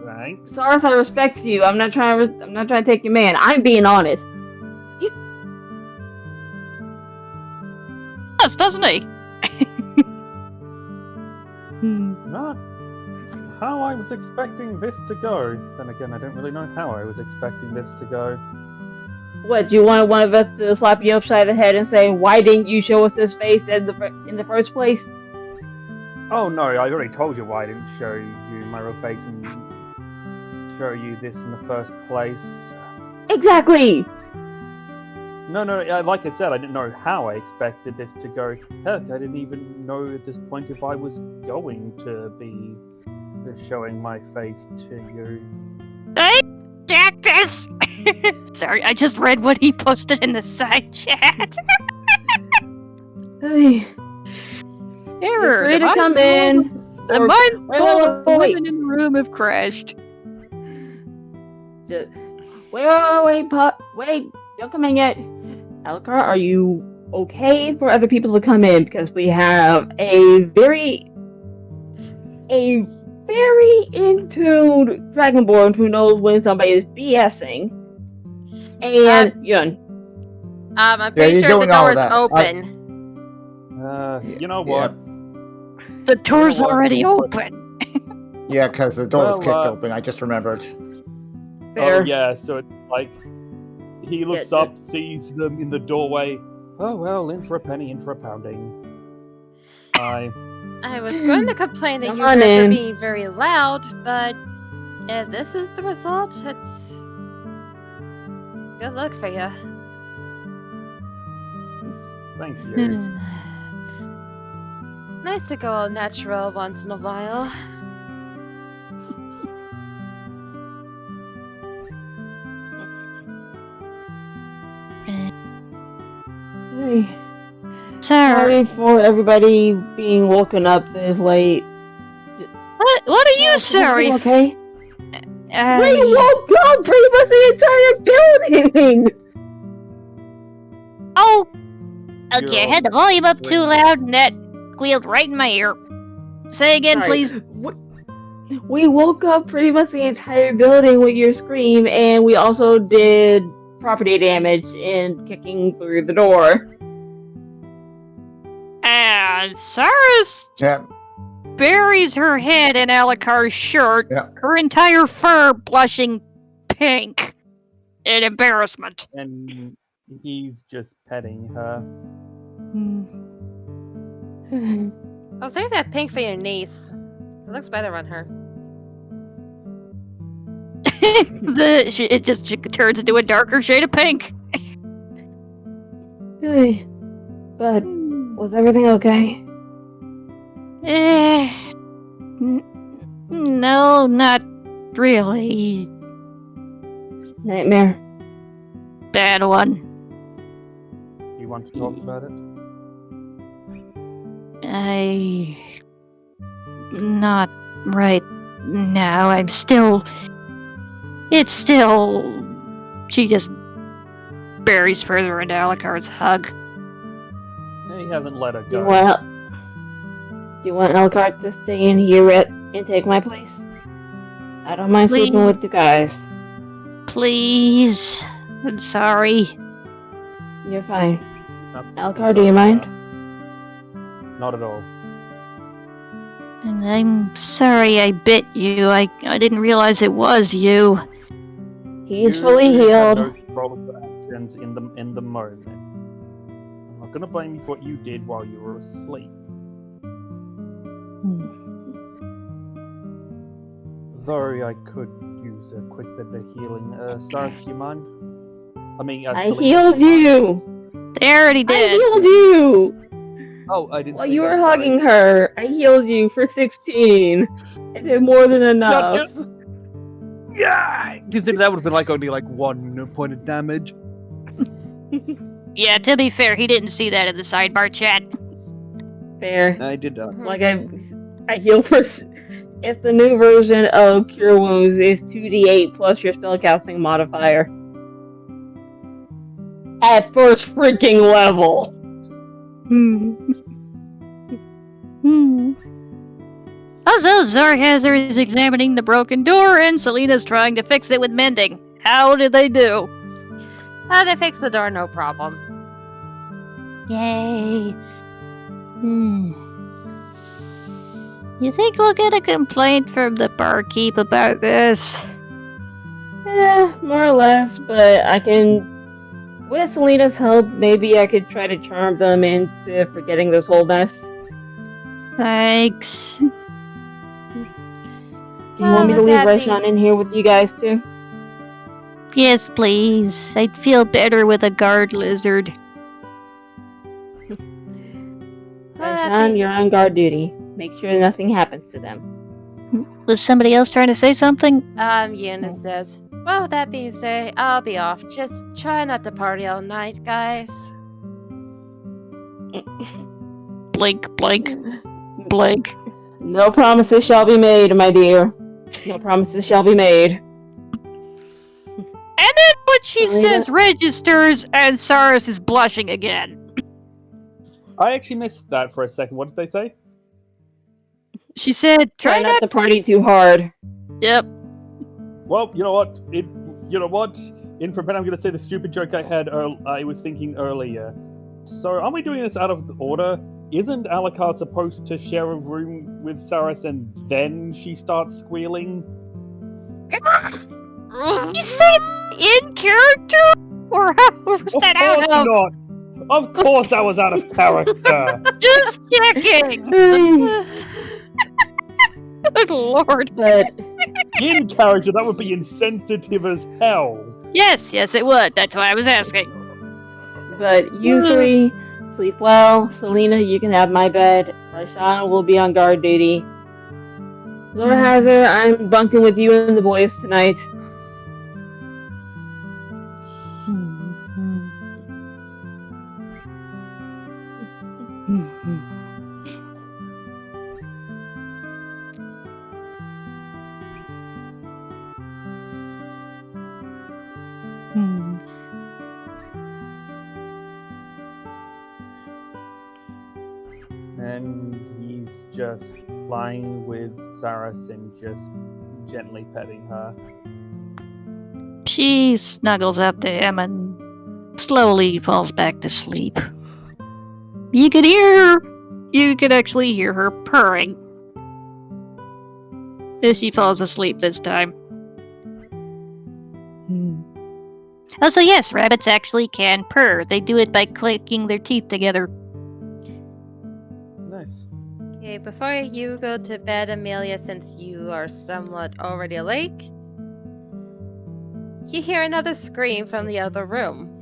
C: Thanks.
A: Cyrus, I respect you. I'm not trying to take your man. I'm being honest.
E: Yes, doesn't he?
C: Not how I was expecting this to go. Then again, I don't really know how I was expecting this to go.
A: What, do you want one of us to slap you upside the head and say, why didn't you show us this face in the first place?
C: Oh no, I already told you why I didn't show you my real face, and show you this in the first place.
A: Exactly.
C: No, like I said, I didn't know how I expected this to go. Heck, I didn't even know at this point if I was going to be showing my face to you.
E: Hey, Cactus! Sorry, I just read what he posted in the side chat.
A: Hey, you're
E: Error.
A: free to come in.
E: The
A: or-
E: mines
A: wait,
E: full
A: wait,
E: of
A: wait, wait.
E: women in the room have crashed.
A: Just, wait, don't come in yet. Elgar, are you okay for other people to come in? Because we have a very in-tuned Dragonborn who knows when somebody is BSing. And, Yun.
B: I'm pretty
H: you're
B: sure the
H: doing all
B: door
H: of
B: is
H: that.
B: open.
C: You know what?
E: The door's
C: what?
E: already open.
H: Yeah, because the door was
C: Well,
H: kicked open. I just remembered.
A: Fair.
C: Oh yeah, so it's like he looks up, sees them in the doorway. Oh well, in for a penny, in for a pounding.
B: I was going to complain that
A: Come
B: you
A: on
B: guys are
A: in.
B: being very loud, but if this is the result, it's good luck for you.
C: Thank you.
B: Nice to go all natural once in a while.
A: Hey,
E: Sorry.
A: sorry for everybody being woken up this late.
E: What are you
A: Is
E: sorry
A: everything okay?
E: for?
A: We woke up pretty much the entire building!
E: Oh! Okay, I
C: You're
E: had the volume up too
C: screaming.
E: loud and that squealed right in my ear. Say again,
A: Sorry.
E: please.
A: We woke up pretty much the entire building with your scream, and we also did property damage in kicking through the door.
E: And Cyrus
H: Yeah,
E: buries her head in Alicar's shirt,
H: Yeah.
E: her entire fur blushing pink in embarrassment.
C: And he's just petting her.
B: I'll save that pink for your niece. It looks better on her.
E: It just turns into a darker shade of pink.
A: Hey, but was everything okay?
E: No, not really.
A: Nightmare.
E: Bad one.
C: You want to talk about it?
E: Not right now. It's still. She just buries further into Alucard's hug.
C: He hasn't let her
A: Do you
C: go.
A: want Elgart to stay in here and take my place? I don't mind sleeping
E: Please.
A: with you guys.
E: Please. I'm sorry.
A: You're fine.
C: No,
A: Elgar, do you mind?
C: Not at all.
E: And I'm sorry I bit you. I didn't realize it was you.
A: He's
C: You
A: fully
C: had
A: healed.
C: no control of your actions in the moment. I'm not gonna blame you for what you did while you were asleep. Though I could use a quick bit of healing. Sarge, do you mind?
A: I
C: Selena,
A: healed
C: do mind?
A: you!
E: They already
A: I
E: did.
A: healed you!
C: Oh, I didn't
A: While
C: say
A: you
C: that,
A: were
C: sorry.
A: hugging her, I healed you for 16. I did more than enough.
C: Not just... Yeah! Consider that would have been only 1 point of damage.
E: Yeah, to be fair, he didn't see that in the sidebar chat.
A: Fair.
C: I did not.
A: Like I healed for. If the new version of Cure Wounds is 2d8 plus your spellcasting modifier. At first freaking level.
E: Also, Zarhazer is examining the broken door, and Selena's trying to fix it with mending. How did they do?
B: They fixed the door, no problem.
E: Yay. You think we'll get a complaint from the barkeep about this?
A: Yeah, more or less, but I can. With Selena's help, maybe I could try to charm them into forgetting this whole mess.
E: Thanks.
A: Do you want me to
B: with
A: leave
B: that being
A: Reshan in here with you guys too?
E: Yes, please. I'd feel better with a guard lizard.
A: Reshan, you're on guard duty. Make sure nothing happens to them.
E: Was somebody else trying to say something?
B: Eunice says, well, with that being said, I'll be off. Just try not to party all night, guys.
E: Blink, blink, blink.
A: No promises shall be made, my dear. No promises shall be made.
E: And then when she
A: Selena?
E: says registers, and Saris is blushing again.
C: I actually missed that for a second. What did they say?
E: She said,
A: Try not to party too hard.
E: Yep.
C: Well, you know what? In for Ben, I'm going to say the stupid joke I was thinking earlier. So, are we doing this out of order? Isn't Alucard supposed to share a room with Saris and then she starts squealing?
E: You said it in character? Or how was that out of?
C: Not. Of course that was out of character.
E: Just checking. Good lord.
A: But
C: In character, that would be insensitive as hell.
E: Yes, it would. That's why I was asking.
A: you three, sleep well. Selena, you can have my bed. Rashawn will be on guard duty. Zorhazer, I'm bunking with you and the boys tonight.
C: And he's just lying with Saris and just gently petting her.
E: She snuggles up to him and slowly falls back to sleep. You could actually hear her purring as she falls asleep this time. Also, yes, rabbits actually can purr. They do it by clicking their teeth together.
C: Nice.
B: Okay, before you go to bed, Amelia, since you are somewhat already awake, you hear another scream from the other room.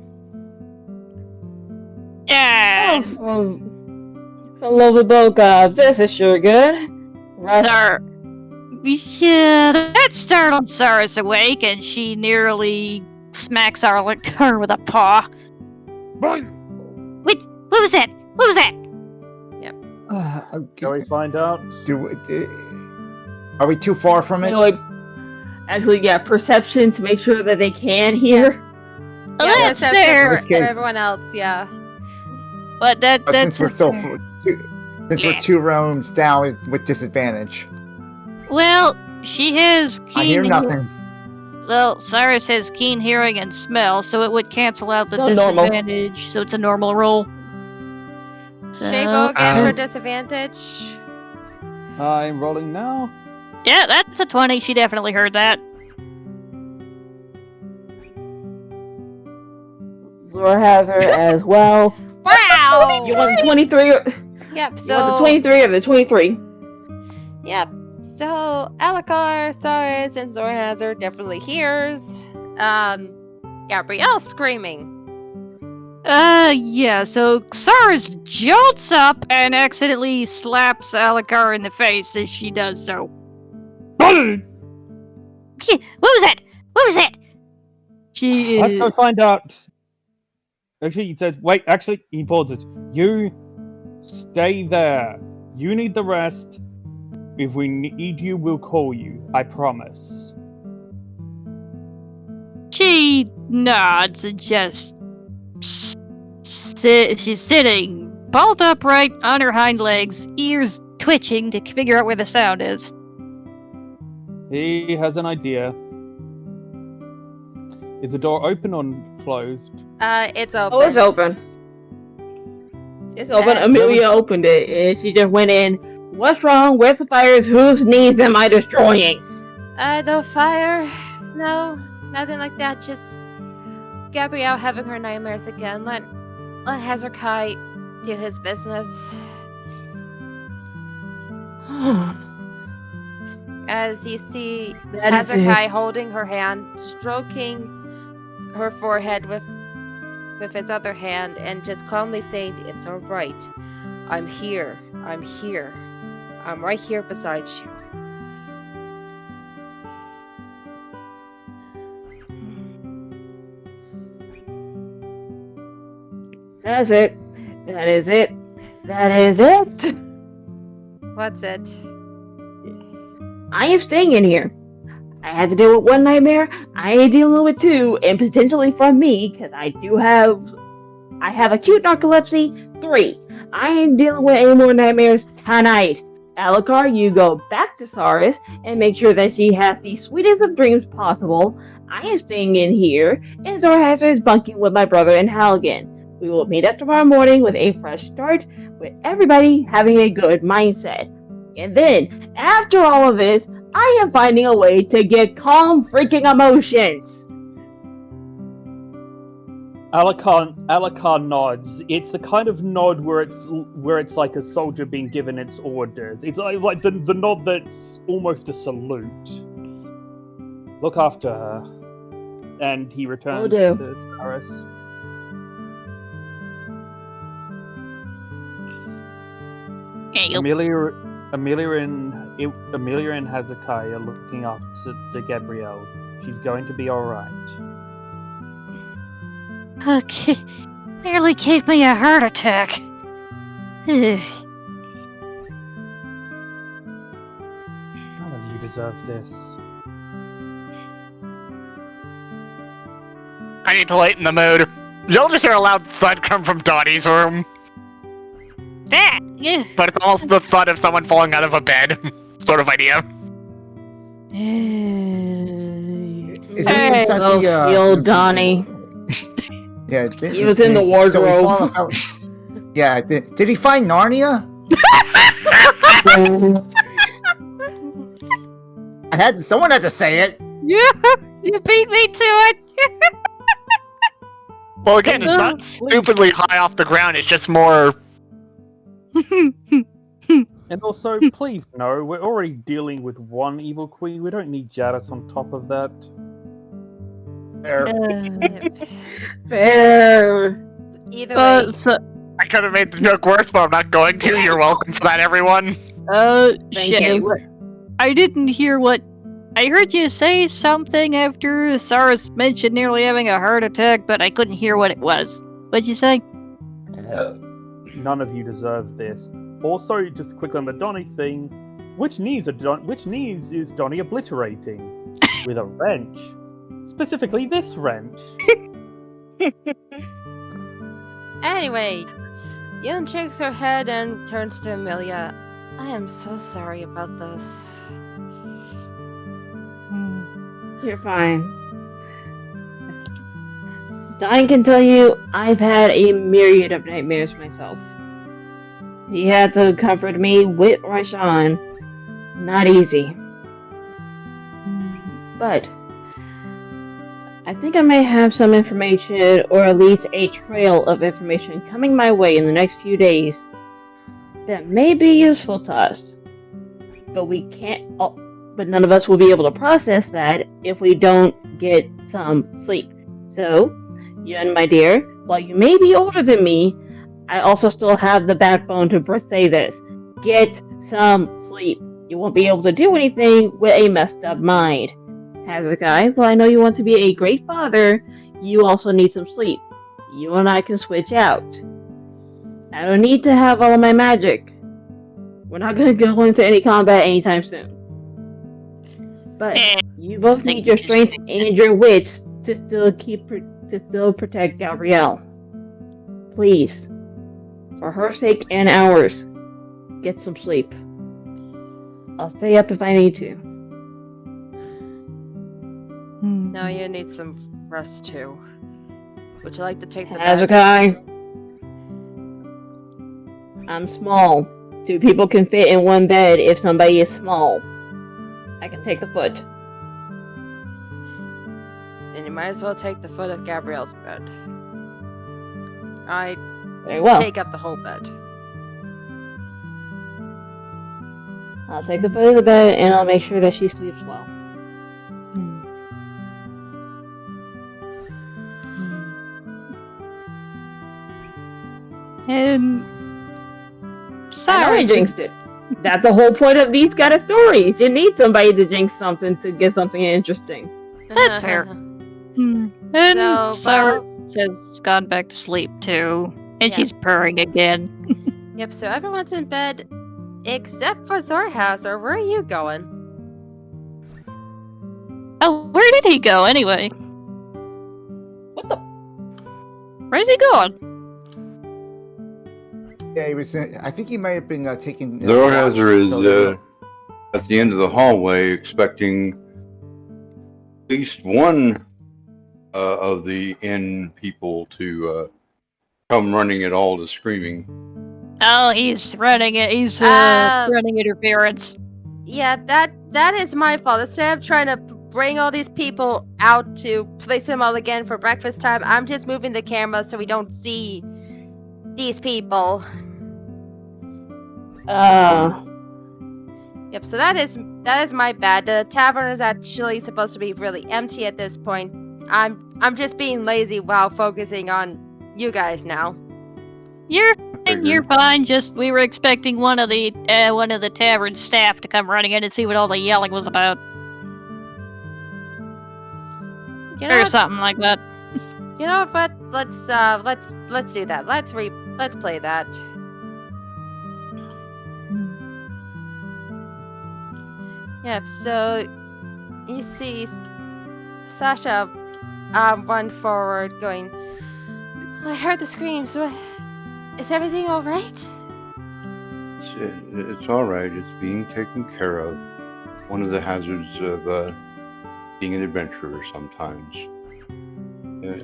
E: Yeah.
A: For the love of Boca, this is sure good.
E: Yeah, that startled Saris awake, and she nearly smacks Arlicar with a paw. Wait, what was that? What was that?
C: Shall we find out?
H: Are we too far from it?
A: Actually, perception to make sure that they can hear.
E: Oh,
B: Yeah,
E: that's
B: except
E: fair.
B: for everyone else, yeah.
E: But
H: But
E: that's
H: since we're two rounds down with disadvantage.
E: well, she has keen.
H: I hear nothing.
E: Well, Cyrus has keen hearing and smell, so it would cancel out the
A: So normal.
E: disadvantage. So it's a normal roll.
B: Shavo again for disadvantage.
C: I'm rolling now.
E: Yeah, that's a 20. She definitely heard that.
A: Zorhazer as well.
B: Wow!
A: You want the 23?
B: Yep,
A: You want the
B: so
A: 23 or the 23?
B: yep. So Alucard, Saris, and Zorhazer definitely hears Gabrielle screaming.
E: Yeah, so Xaris jolts up and accidentally slaps Alucard in the face as she does so. What was that? What was that? She
C: Let's go find out. Actually, he says, wait, actually, he pauses. You stay there. You need the rest. If we need you, we'll call you. I promise.
E: She nods and just she's sitting bolt upright on her hind legs, ears twitching to figure out where the sound is.
C: He has an idea. Is the door open or closed?
B: It's open.
A: Oh, it's open. It's open. Amelia opened it, and she just went in. What's wrong? Where's the fires? Whose needs am I destroying?
B: No fire. No, nothing like that. Just Gabrielle having her nightmares again. Let Hezekiah do his business. as you see
A: That is it.
B: Hazakai holding her hand, stroking her forehead with his other hand, and just calmly saying, "It's all right. I'm here. I'm here. I'm right here beside you."
A: That's it. That is it. That is it.
B: What's it?
A: I am staying in here. I had to deal with one nightmare. I ain't dealing with two, and potentially from me, because I have acute narcolepsy. 3. I ain't dealing with any more nightmares tonight. Alucard, you go back to Saris and make sure that she has the sweetest of dreams possible. I am staying in here, and Zorhazar is bunking with my brother and Halligan. We will meet up tomorrow morning with a fresh start, with everybody having a good mindset. And then, after all of this, I am finding a way to get calm freaking emotions.
C: Alucard nods. It's the kind of nod where it's like a soldier being given its orders. It's like the nod that's almost a salute. Look after her. And he returns
A: Will do.
C: to Saris.
E: Hey, you.
C: Amelia and Hazakai are looking after Gabrielle. She's going to be alright.
E: Okay. Nearly gave me a heart attack.
C: None of you deserve this.
I: I need to lighten the mood. You'll just hear a loud thud come from Donnie's room.
E: That, yeah.
I: But it's almost the thud of someone falling out of a bed. Sort of idea.
H: Is he
E: Hey,
H: inside
A: Oh,
H: the
A: old Donnie.
H: Yeah,
A: He was in the wardrobe.
H: Yeah, did he find Narnia? Someone had to say it.
E: Yeah, you beat me to it.
I: Well, again, it's not stupidly high off the ground. It's just more.
C: And also, please no, we're already dealing with one evil queen. We don't need Jadis on top of that.
A: Fair.
B: Either way,
E: So,
I: I could have made the joke worse, but I'm not going to. You're welcome for that, everyone.
A: Thank
E: shame.
A: you.
E: I didn't hear what. I heard you say something after Saris mentioned nearly having a heart attack, but I couldn't hear what it was. What'd you say?
C: None of you deserve this. Also, just quickly on the Donnie thing, which knees is Donnie obliterating? With a wrench. Specifically this wrench.
B: anyway, Yun shakes her head and turns to Amelia. I am so sorry about this.
A: You're fine. Donnie can tell you I've had a myriad of nightmares myself. He had to comfort me with Rashawn. Not easy. But I think I may have some information, or at least a trail of information coming my way in the next few days that may be useful to us. But but none of us will be able to process that if we don't get some sleep. So, Yun, my dear, while you may be older than me, I also still have the backbone to say this. Get some sleep. You won't be able to do anything with a messed up mind. Hazakai, while I know you want to be a great father, you also need some sleep. You and I can switch out. I don't need to have all of my magic. We're not going to go into any combat anytime soon. But you both need your strength and your wits to still protect Gabrielle. Please, for her sake and ours, get some sleep. I'll stay up if I need to.
B: No, you need some rest too. Would you like to take the bed?
A: Hazakai, I'm small. 2 people can fit in one bed if somebody is small. I can take the foot.
B: Then you might as well take the foot of Gabrielle's bed. I
A: Very well.
B: take up the whole bed.
A: I'll take the foot of the bed and I'll make sure that she sleeps well.
E: And
A: I know
E: sorry,
A: I jinxed it. That's the whole point of these kind of stories. You need somebody to jinx something to get something interesting.
E: That's fair. And
B: So,
E: Sarah
B: well-
E: has gone back to sleep too, and
B: Yeah.
E: she's purring again.
B: Yep, so everyone's in bed except for Zorhaus, where are you going?
E: Oh, where did he go anyway?
A: What the?
E: Where's he going?
H: Yeah, he was. I think he might have been taking.
F: Zorhazer is
H: so
F: at the end of the hallway, expecting at least one of the inn people to come running at all to screaming.
E: Oh, he's running it. He's running interference.
B: Yeah, that is my fault. Instead of trying to bring all these people out to place them all again for breakfast time, I'm just moving the camera so we don't see these people. Yep, so that is my bad. The tavern is actually supposed to be really empty at this point. I'm just being lazy while focusing on you guys now.
E: You're fine. Just we were expecting one of the tavern staff to come running in and see what all the yelling was about,
B: You know
E: or
B: what?
E: something like that.
B: You know what? Let's do that. Let's play that. Yep. So you see Sasha run forward, going, "I heard the screams. Is everything all right?"
F: It's all right. It's being taken care of. One of the hazards of being an adventurer sometimes.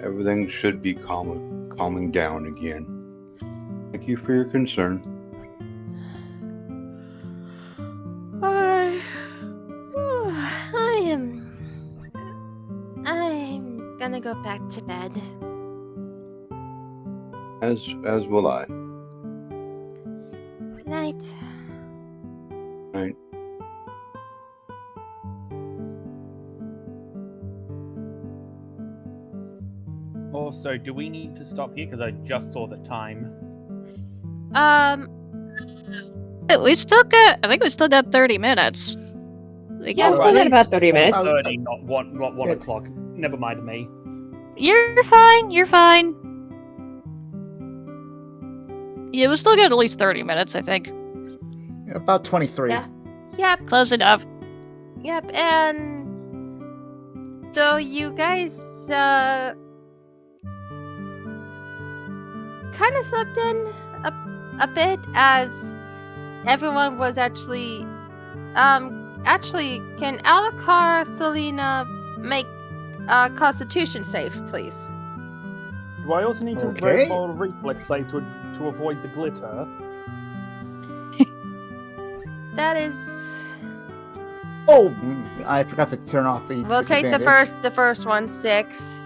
F: Everything should be calming down again. Thank you for your concern.
B: I'm gonna go back to bed.
F: As will I.
B: Good night.
F: Right.
C: Also, do we need to stop here? Because I just saw the time.
E: We still got. I think we still got 30 minutes.
A: Yeah, we'll
C: Alright.
A: get about 30 minutes.
C: 30, not 1 o'clock. Never mind me.
E: You're fine. You're fine. Yeah, we still got at least 30 minutes, I think.
H: about 23.
A: Yeah.
B: Yep.
E: Close enough.
B: Yep. And so you guys kind of slept in a bit as everyone was actually can Alakar Selena make a constitution save, please?
C: Do I also need to
H: Okay.
C: roll a reflex save to avoid the glitter?
B: That is.
H: Oh, I forgot to turn off the.
B: We'll take the
H: disadvantage.
B: first one, 6.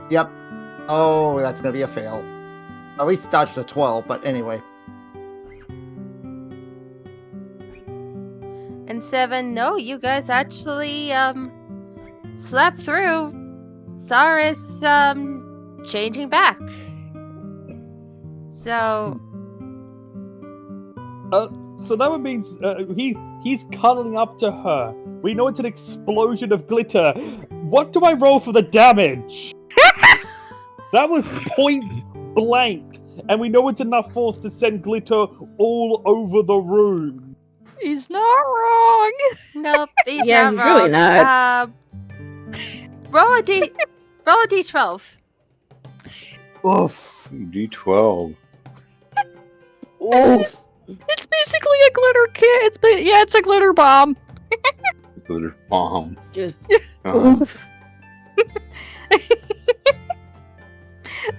H: Yep. Oh, that's gonna be a fail. At least dodged a 12, but anyway.
B: And 7, no, you guys actually slept through Saris changing back. So
C: So that would mean he's cuddling up to her. We know it's an explosion of glitter. What do I roll for the damage? That was point blank, and we know it's enough force to send glitter all over the room.
E: He's not wrong.
B: nope, he's
A: Yeah,
B: not
A: he's
B: wrong.
A: really not.
B: Roll a d12.
C: Oof.
F: D12.
A: Oof.
E: It's basically a glitter kit. It's a glitter bomb.
F: Glitter bomb.
A: Just
F: Uh-huh.
A: oof.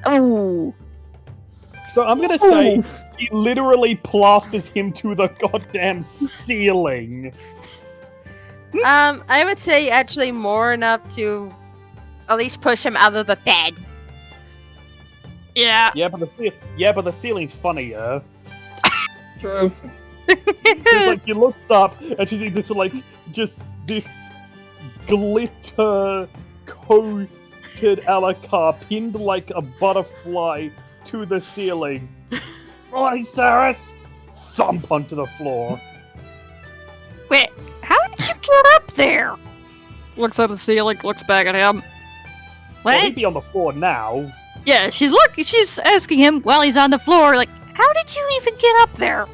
E: Oh.
C: So I'm gonna say
A: Oof.
C: he literally plasters him to the goddamn ceiling.
B: I would say actually more enough to at least push him out of the bed.
E: Yeah.
C: Yeah, but the ceiling's funnier.
A: True.
C: It's like you looked up and she sees this like just this glitter coated Alakar pinned like a butterfly to the ceiling. Right, Saris? Thump onto the floor.
E: Wait, how did you get up there? Looks at the ceiling, looks back at him.
C: Well,
E: What?
C: he'd be on the floor now.
E: Yeah, she's asking him while he's on the floor, like, how did you even get up there?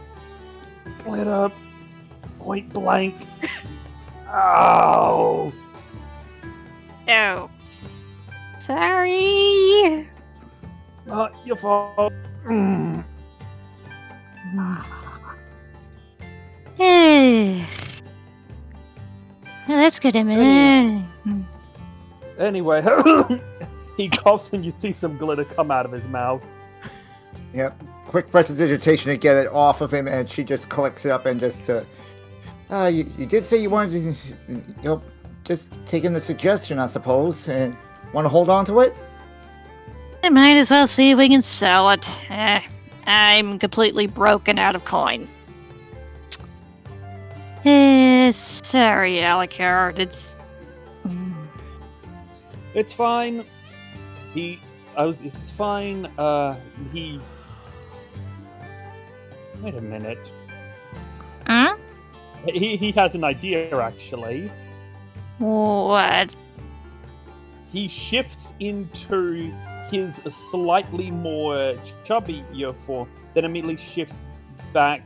C: Glitter. Point blank. Ow.
E: Oh. Sorry.
C: Not your fault. Mm.
E: Well, that's good, man.
C: Anyway, he coughs and you see some glitter come out of his mouth.
H: Yep. Quick prestidigitation to get it off of him, and she just collects it up and just, you did say you wanted to, just taking the suggestion, I suppose, and want to hold on to it?
E: I might as well see if we can sell it. I'm completely broken out of coin. Sorry, Alucard. It's
C: It's fine. It's fine. Wait a minute.
E: Huh?
C: He has an idea, actually.
E: What?
C: He shifts into his slightly more chubbier form, then immediately shifts back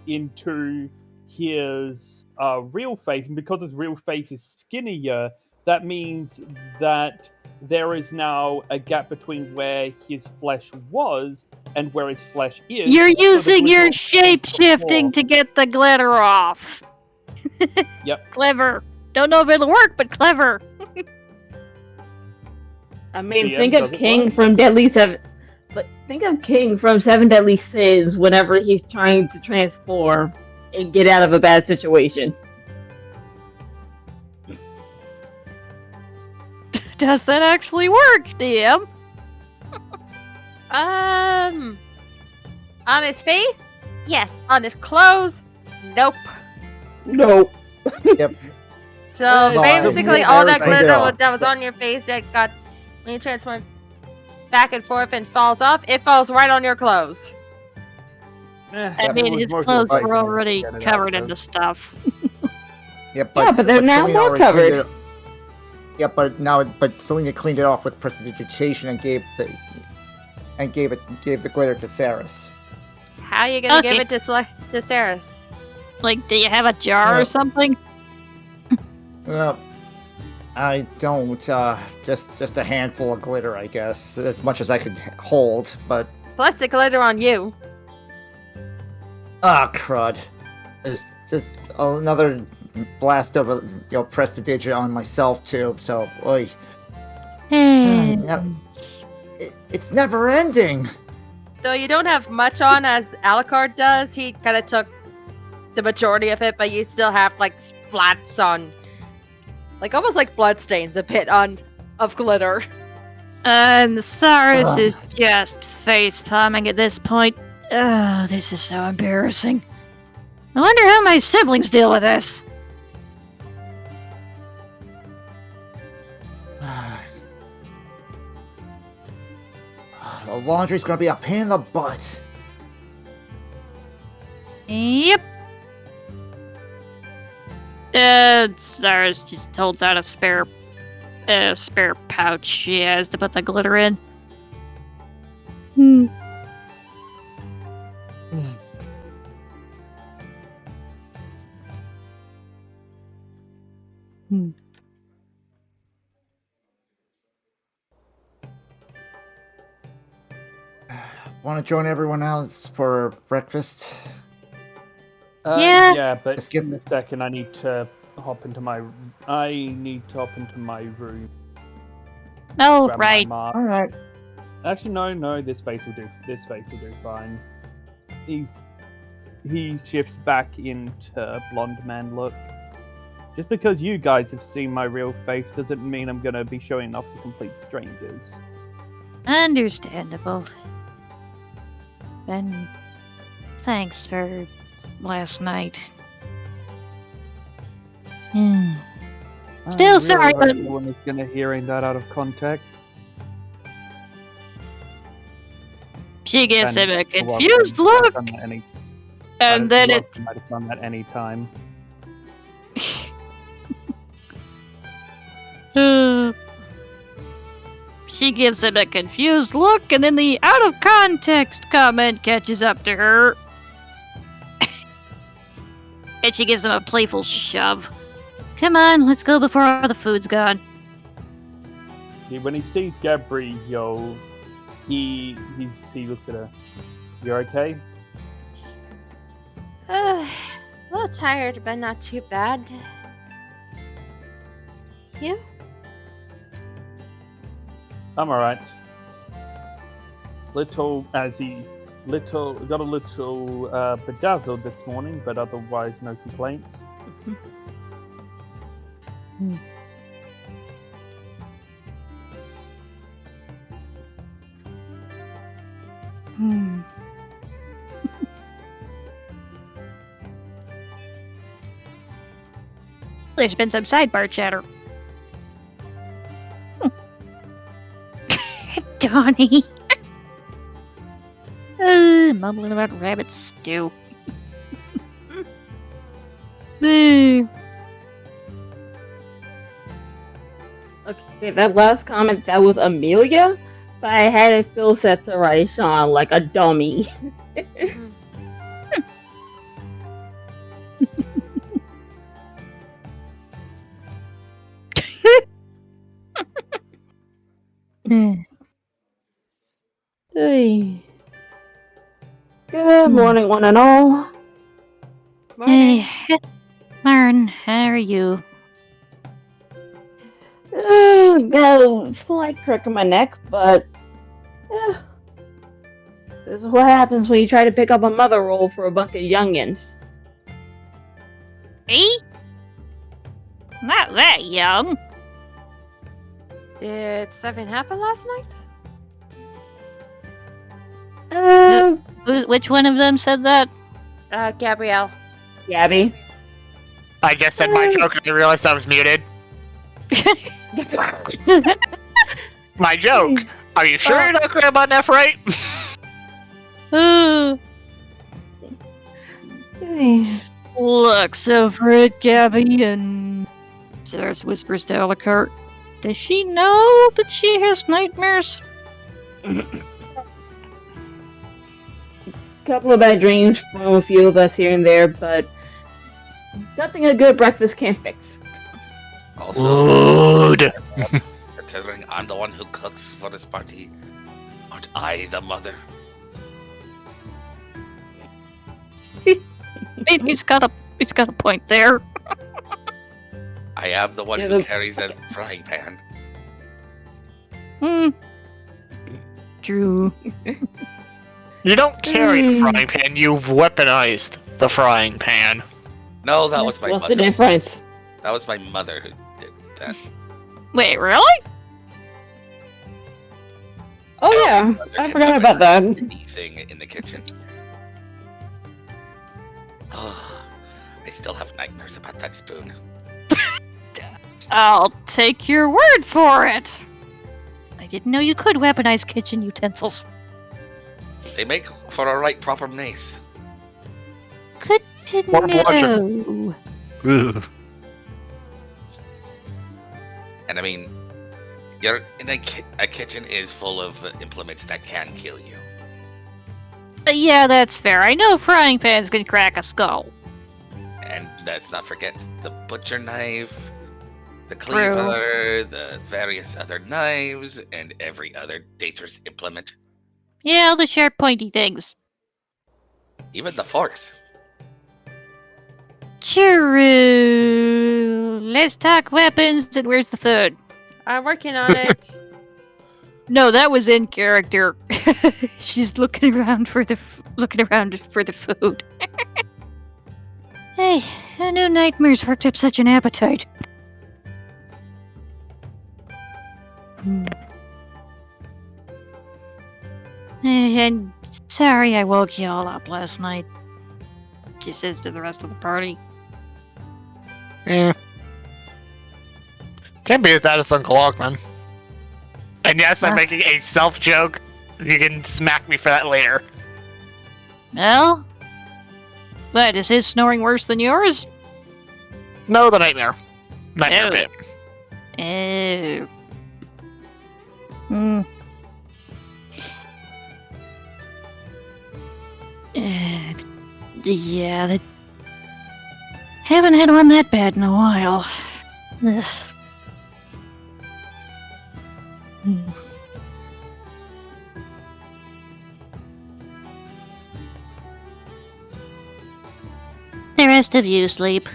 C: into his real face, and because his real face is skinnier, that means that there is now a gap between where his flesh was and where his flesh is.
E: You're
C: so the
E: using your
C: glitter
E: shape shifting
C: more.
E: to get the glitter off.
C: Yep.
E: Clever. Don't know if it'll work, but clever.
A: I mean,
C: DM,
A: think of
C: does it
A: King
C: work?
A: from Deadly Seven. Like, think of King from Seven Deadly Sins whenever he's trying to transform and get out of a bad situation.
E: Does that actually work, DM?
B: On his face? Yes. On his clothes? Nope.
A: Nope.
B: So
C: Well,
B: basically,
H: I
B: all that
H: cleaned it
B: glitter
H: off.
B: that was on your face that got when you transform back and forth and falls off, it falls right on your clothes.
E: I mean, his clothes were already covered in the stuff.
H: Yep,
A: Yeah, but they're now
H: Selena
A: more
H: already cleaned
A: covered.
H: it- Yep, but Selena cleaned it off with prestidigitation and gave the glitter to Saris.
B: How are you gonna give
E: Okay.
B: it to Saris?
E: Like, do you have a jar
H: No.
E: or something?
H: Well, I don't. Just a handful of glitter, I guess, as much as I could hold. But
B: Plus the glitter on you.
H: crud! It's just another blast of prestidigit on myself too. So, oy. It's never ending.
B: Though you don't have much on as Alucard does, he kind of took the majority of it, but you still have like splats on, like almost like bloodstains a bit on of glitter.
E: And Cyrus
H: Ugh.
E: is just face palming at this point. Oh, this is so embarrassing. I wonder how my siblings deal with this.
H: The laundry's gonna be a pain in the butt.
E: Yep. Cyrus just holds out a spare pouch she has to put the glitter in.
H: Want to join everyone else for breakfast?
E: Yeah.
C: Yeah, but
H: Let's get
C: in a second, I need to hop into my room.
E: Oh,
C: grab my
E: right.
C: mask.
H: All right.
C: Actually, no. This face will do. This face will do fine. He shifts back into blonde man look. Just because you guys have seen my real face doesn't mean I'm gonna be showing off to complete strangers.
E: Understandable. And thanks for last night. Still sorry,
C: hope
E: but-
C: no one is going to hearing that out of context.
E: She gives
C: And
E: him a
C: you're welcome.
E: confused
C: I've
E: look,
C: done that
E: and then
C: you're
E: it.
C: welcome. I'd have done that any time.
E: She gives him a confused look, and then the out of context comment catches up to her. And she gives him a playful shove. Come on, let's go before all the food's gone.
C: When he sees Gabrielle, he looks at her. You're okay?
B: A little tired, but not too bad. You?
C: I'm alright. Got a little bedazzled this morning, but otherwise no complaints.
E: There's been some sidebar chatter. Donnie. Mumbling about rabbit stew.
A: Okay, that last comment, that was Amelia, but I had it still set to Raishan like a dummy. Hey. Good morning, one and all.
B: Morning.
E: Hey, Maren, how are you?
A: Got a slight crick in my neck, but this is what happens when you try to pick up a mother role for a bunch of youngins.
E: Me? Not that young.
B: Did something happen last night?
E: Which one of them said that?
B: Gabrielle.
A: Gabby.
I: I just said my joke and I realized I was muted. My joke. Are you sure you're not Grandma Neff, right?
E: Looks over at Gabby and Cyrus whispers to Alucard, does she know that she has nightmares?
A: Couple of bad dreams from a few of us here and there, but nothing a good breakfast can't fix.
D: Also,
I: Good.
D: considering I'm the one who cooks for this party, aren't I the mother?
E: He's got a point there.
D: I am the one
A: Yeah,
D: who
A: that's-
D: carries a frying pan.
E: True.
I: You don't carry the frying pan, you've weaponized the frying pan.
D: No, that was my
A: What's the
D: mother.
A: difference?
D: That was my mother who did that.
E: Wait, really?
A: Oh yeah,
D: Mother
A: I
D: can
A: forgot
D: mother
A: about that.
D: Anything in the kitchen. I still have nightmares about that spoon.
E: I'll take your word for it. I didn't know you could weaponize kitchen utensils.
D: They make for a right proper mace.
E: Good to
I: Or bludgeon.
E: know.
I: Ugh.
D: And I mean, you're in a kitchen is full of implements that can kill you.
E: Yeah, that's fair. I know frying pans can crack a skull.
D: And let's not forget the butcher knife, the
E: True.
D: cleaver, the various other knives, and every other dangerous implement.
E: Yeah, all the sharp pointy things.
D: Even the forks.
E: True. Let's talk weapons and where's the food?
B: I'm working on it.
E: No, that was in character. She's looking around for the food. Hey, I knew nightmares worked up such an appetite. And sorry I woke you all up last night. she says to the rest of the party.
I: Can't be as bad as Uncle Ogman. And yes, I'm making a self-joke. You can smack me for that later.
E: Well? But is his snoring worse than yours?
I: No, the nightmare. Nightmare bit.
E: Oh. Hmm. Yeah, that... Haven't had one that bad in a while. Ugh. Hmm. The rest of you sleep.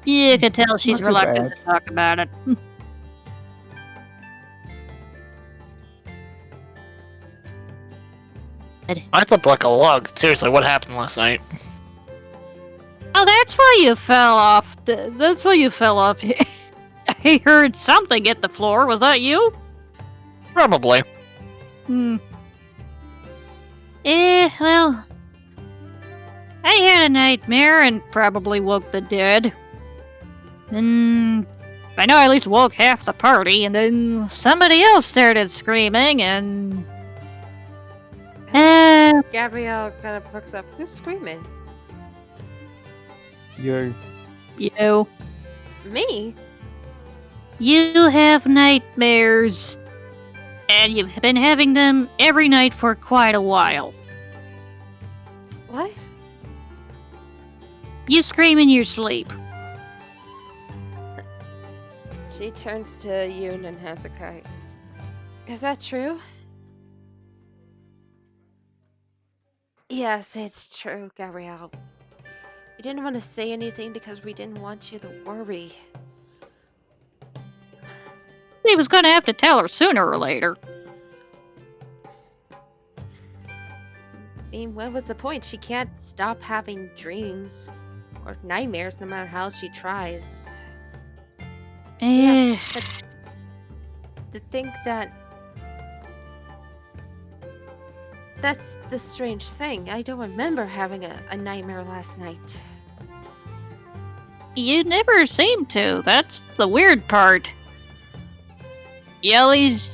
E: You can tell she's
H: Not too
E: reluctant
H: bad.
E: to talk about it.
I: I slept like a log. Seriously, what happened last night?
E: Oh, that's why you fell off. That's why you fell off. I heard something hit the floor. Was that you?
I: Probably.
E: Well... I had a nightmare and probably woke the dead. And... I know I at least woke half the party, and then somebody else started screaming, and...
B: Gabrielle kind of looks up. Who's screaming?
C: You.
E: You.
B: Me?
E: You have nightmares. And you've been having them every night for quite a while.
B: What?
E: You scream in your sleep.
B: She turns to Yoon and Hezekiah. Is that true? Yes, it's true, Gabrielle. We didn't want to say anything because we didn't want you to worry.
E: He was gonna have to tell her sooner or later.
B: I mean, what was the point? She can't stop having dreams or nightmares no matter how she tries.
E: Eh.
B: But to think that... That's the strange thing. I don't remember having a nightmare last night.
E: You never seem to. That's the weird part. You're always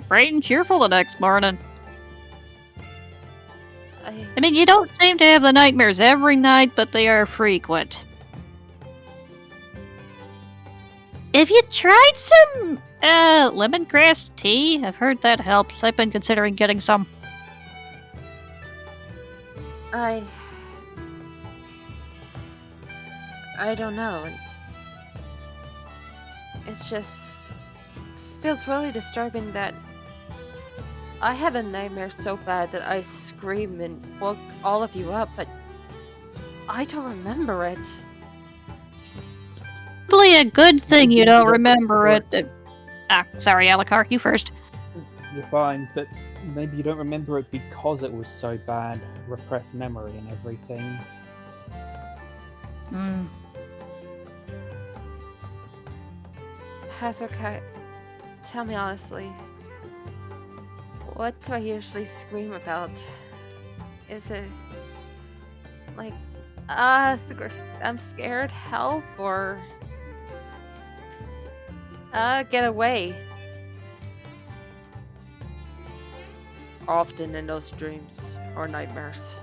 E: bright and cheerful the next morning. I mean, you don't seem to have the nightmares every night, but they are frequent. Have you tried some, lemongrass tea? I've heard that helps. I've been considering getting some.
B: I don't know. It's just feels really disturbing that I had a nightmare so bad that I screamed and woke all of you up, but I don't remember it.
E: Probably a good thing you don't remember it. Sorry, Alucard, you first.
C: You're fine, but maybe you don't remember it because it was so bad. Repressed memory and everything.
B: Hezekiah, tell me honestly, what do I usually scream about? Is it like, I'm scared, help, or get away? Often in those dreams or nightmares,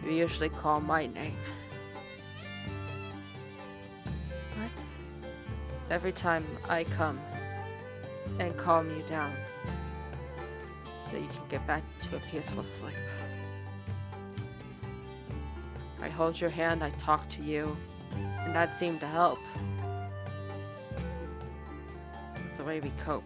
B: you usually call my name. What? Every time I come and calm you down so you can get back to a peaceful sleep. I hold your hand, I talk to you, and that seemed to help. It's the way we cope.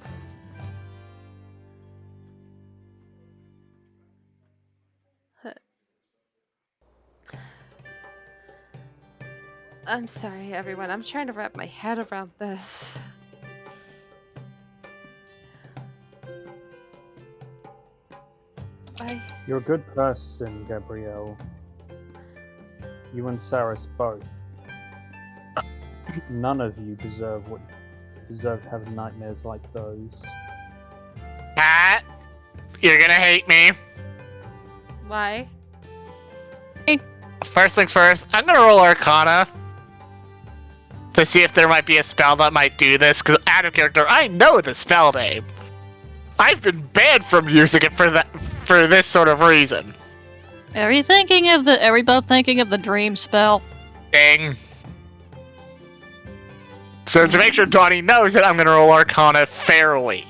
B: I'm sorry, everyone. I'm trying to wrap my head around this.
C: You're a good person, Gabrielle. You and Saris both. None of you deserve to have nightmares like those.
I: You're gonna hate me.
B: Why?
I: First things first, I'm gonna roll Arcana to see if there might be a spell that might do this, because out of character, I know the spell name. I've been banned from using it for this sort of reason.
E: Are we both thinking of the dream spell?
I: Dang. So to make sure Donnie knows it, I'm gonna roll Arcana fairly.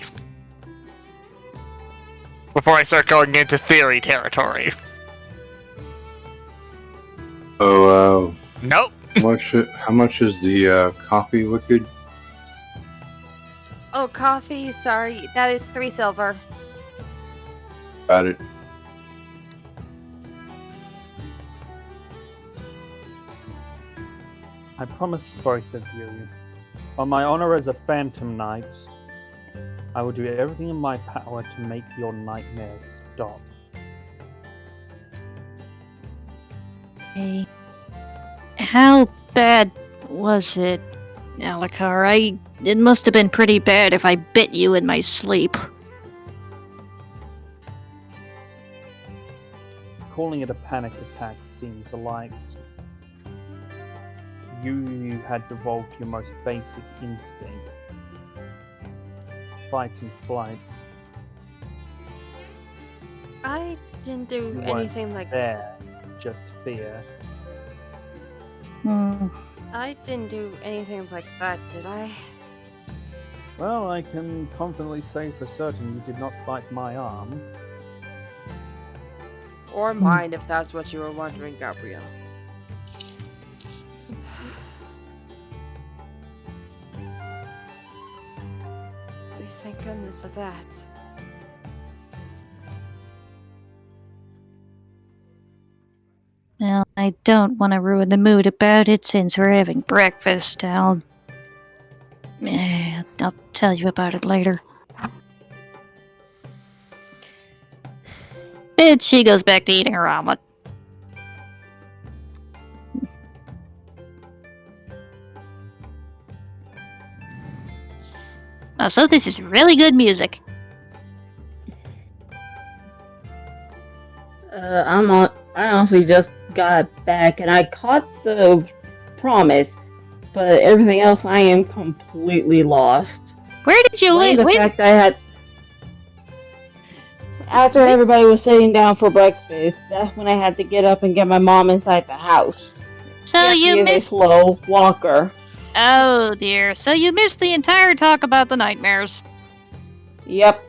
I: Before I start going into theory territory.
F: Oh,
I: Nope.
F: how much is the coffee wicked?
B: Oh, coffee. Sorry, that is 3 silver.
F: Got it.
C: I promise both of you, on my honor as a Phantom Knight, I will do everything in my power to make your nightmares stop.
E: Hey. How bad was it, Alucard? It must have been pretty bad if I bit you in my sleep.
C: Calling it a panic attack seems like you had devolved your most basic instincts. Fight and flight.
B: I didn't do
C: You weren't
B: anything like
C: there, just fear.
B: I didn't do anything like that, did I?
C: Well, I can confidently say for certain you did not bite my arm.
B: Or mine, if that's what you were wondering, Gabrielle. At least thank goodness of that.
E: Well, I don't want to ruin the mood about it since we're having breakfast. I'll tell you about it later. And she goes back to eating her omelet. So this is really good music.
A: I honestly just got back and I caught the promise, but everything else I am completely lost.
E: Where did you
A: Like
E: live?
A: the fact I had after everybody was sitting down for breakfast, that's when I had to get up and get my mom inside the house.
E: So you
A: She is a
E: missed.
A: slow walker.
E: Oh dear. So you missed the entire talk about the nightmares.
A: Yep.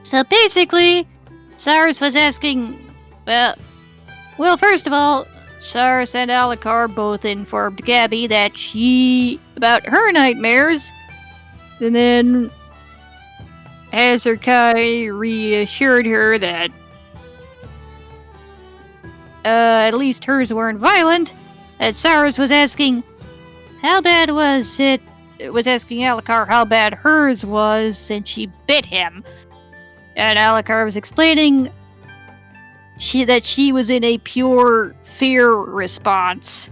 E: So basically, Cyrus was asking. Well, first of all, Cyrus and Alucard both informed Gabby that about her nightmares, and then Azurkai reassured her that at least hers weren't violent. And Cyrus was asking, how bad was it? Was asking Alucard how bad hers was since she bit him. And Alucard was explaining that she was in a pure fear response.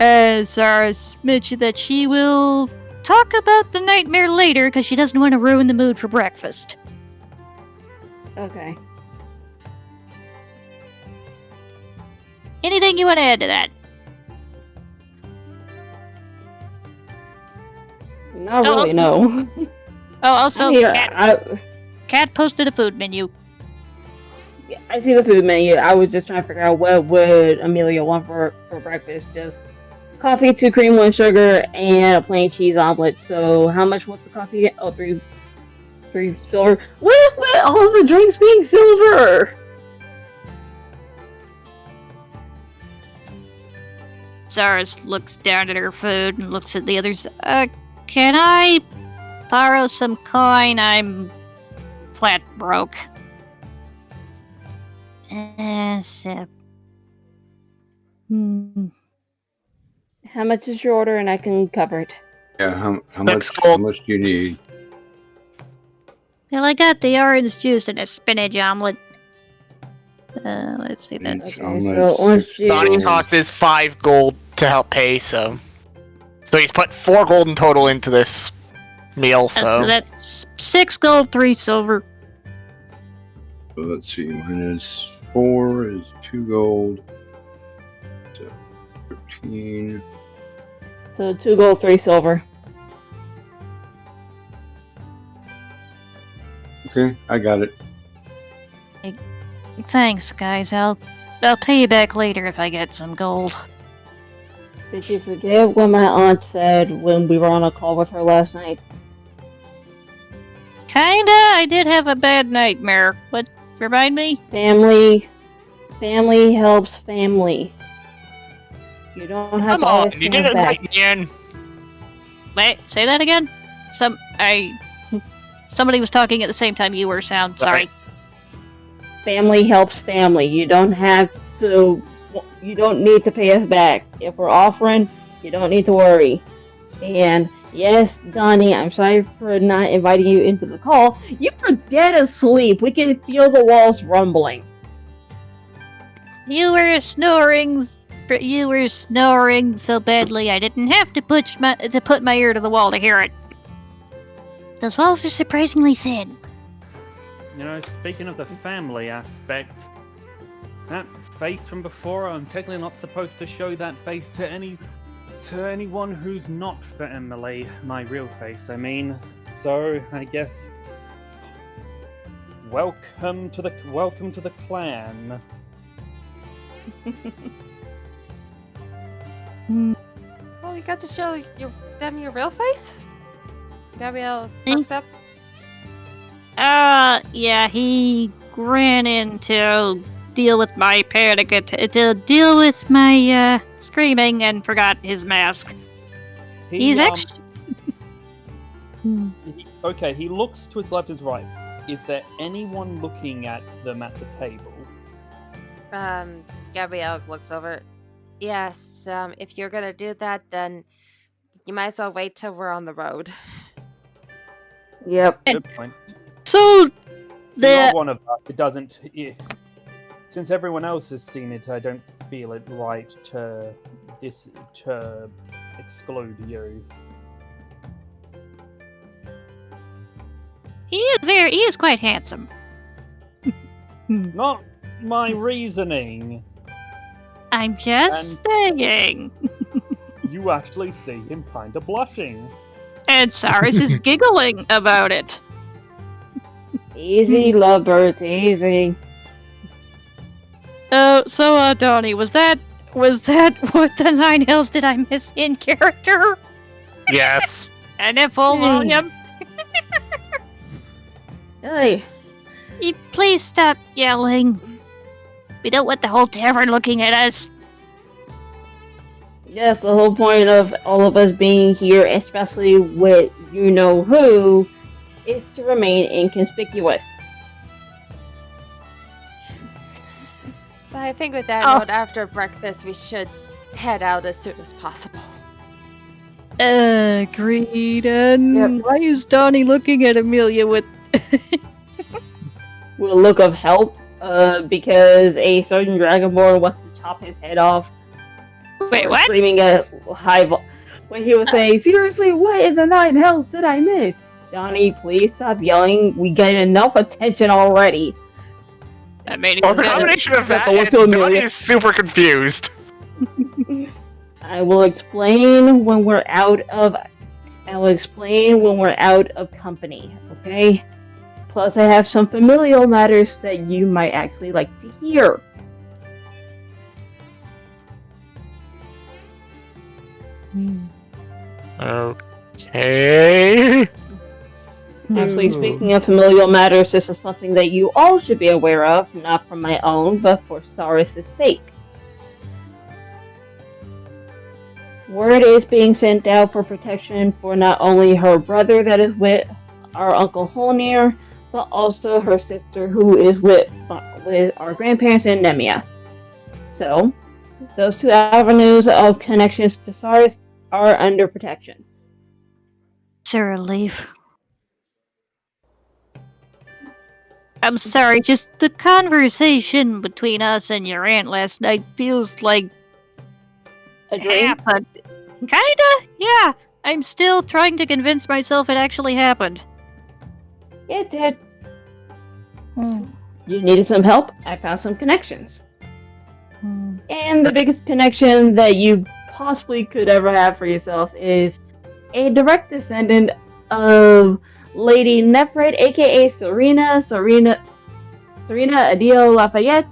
E: And Cyrus mentioned that she will talk about the nightmare later because she doesn't want to ruin the mood for breakfast.
A: Okay.
E: Anything you want to add to that?
A: Not really, no.
E: Oh, also,
A: Yeah,
E: Cat posted a food menu.
A: I see the food menu. I was just trying to figure out what would Amelia want for breakfast. Just coffee, 2 cream, 1 sugar, and a plain cheese omelet. So how much was the coffee? Oh, 3 silver. What all the drinks being silver?
E: Cyrus looks down at her food and looks at the others. Can I borrow some coin? I'm flat broke.
A: How much is your order, and I can cover it.
F: Yeah, how
I: Six
F: much?
I: gold.
F: How much do you need?
E: Well, I got the orange juice and a spinach omelet. Let's see, that's...
A: Okay, so orange juice.
I: Donnie tosses 5 gold to help pay, so he's put 4 gold in total into this. meal, so
E: That's 6 gold, 3 silver.
F: So let's see, minus 4 is 2 gold. So 13.
A: So 2 gold, 3 silver.
F: Okay, I got it.
E: Thanks, guys. I'll pay you back later if I get some gold.
A: Did you forget what my aunt said when we were on a call with her last night?
E: Kinda. I did have a bad nightmare. What? Remind me?
A: Family helps family. You don't have
I: come
A: to
I: on,
A: always
I: you
A: pay us
I: didn't
A: back.
I: invite me in.
E: Wait, say that again? Somebody was talking at the same time you were, Sound. Sorry.
A: Family helps family. You don't need to pay us back. If we're offering, you don't need to worry. And yes, Donnie, I'm sorry for not inviting you into the call. You were dead asleep. We can feel the walls rumbling.
E: You were snoring so badly I didn't have to put my ear to the wall to hear it. Those walls are surprisingly thin.
C: You know, speaking of the family aspect, that face from before, I'm technically not supposed to show that face to anyone who's not family. My real face, I mean. So I guess welcome to the clan.
B: Well, you got to show them your real face? Gabrielle perks up.
E: Yeah, he ran in to deal with my panic, to deal with my, screaming and forgot his mask. He's actually...
C: Okay, he looks to his left and right. Is there anyone looking at them at the table?
B: Gabrielle looks over. Yes, if you're gonna do that, then you might as well wait till we're on the road.
A: Yep.
C: Good point.
E: So,
C: You're one of us. It doesn't. Since everyone else has seen it, I don't feel it right to exclude you.
E: He is quite handsome.
C: Not my reasoning.
E: I'm just saying.
C: You actually see him kind of blushing.
E: And Cyrus is giggling about it.
A: Easy, lovebirds, easy.
E: So, Donnie, was that what the 9 hills did I miss in character?
I: Yes.
E: And in full volume?
A: Hey.
E: Please stop yelling. We don't want the whole tavern looking at us.
A: Yes, the whole point of all of us being here, especially with you-know-who, is to remain inconspicuous.
B: So I think with that note, after breakfast, we should head out as soon as possible.
E: Agreed. And why is Donnie looking at Amelia with...
A: With a look of help, because a certain Dragonborn wants to chop his head off.
E: Wait, what?
A: Screaming at when he was saying, seriously, what in the 9 hells did I miss? Donnie, please stop yelling. We get enough attention already.
E: I mean,
I: Well, it's a combination of that and Donnie is super confused.
A: I will explain when we're out of company, okay? Plus, I have some familial matters that you might actually like to hear.
I: Okay.
A: Actually, speaking of familial matters, this is something that you all should be aware of, not for my own, but for Saris' sake. Word is being sent out for protection for not only her brother that is with our Uncle Holnir, but also her sister who is with our grandparents in Nemia. So, those 2 avenues of connections to Saris are under protection.
E: Sarah, leave. I'm sorry, just the conversation between us and your aunt last night feels like
A: a dream.
E: Kinda, yeah. I'm still trying to convince myself it actually happened.
A: It did.
E: Hmm.
A: You needed some help? I found some connections.
E: Hmm.
A: And the biggest connection that you possibly could ever have for yourself is a direct descendant of Lady Nefrit, aka Serena Adio Lafayette,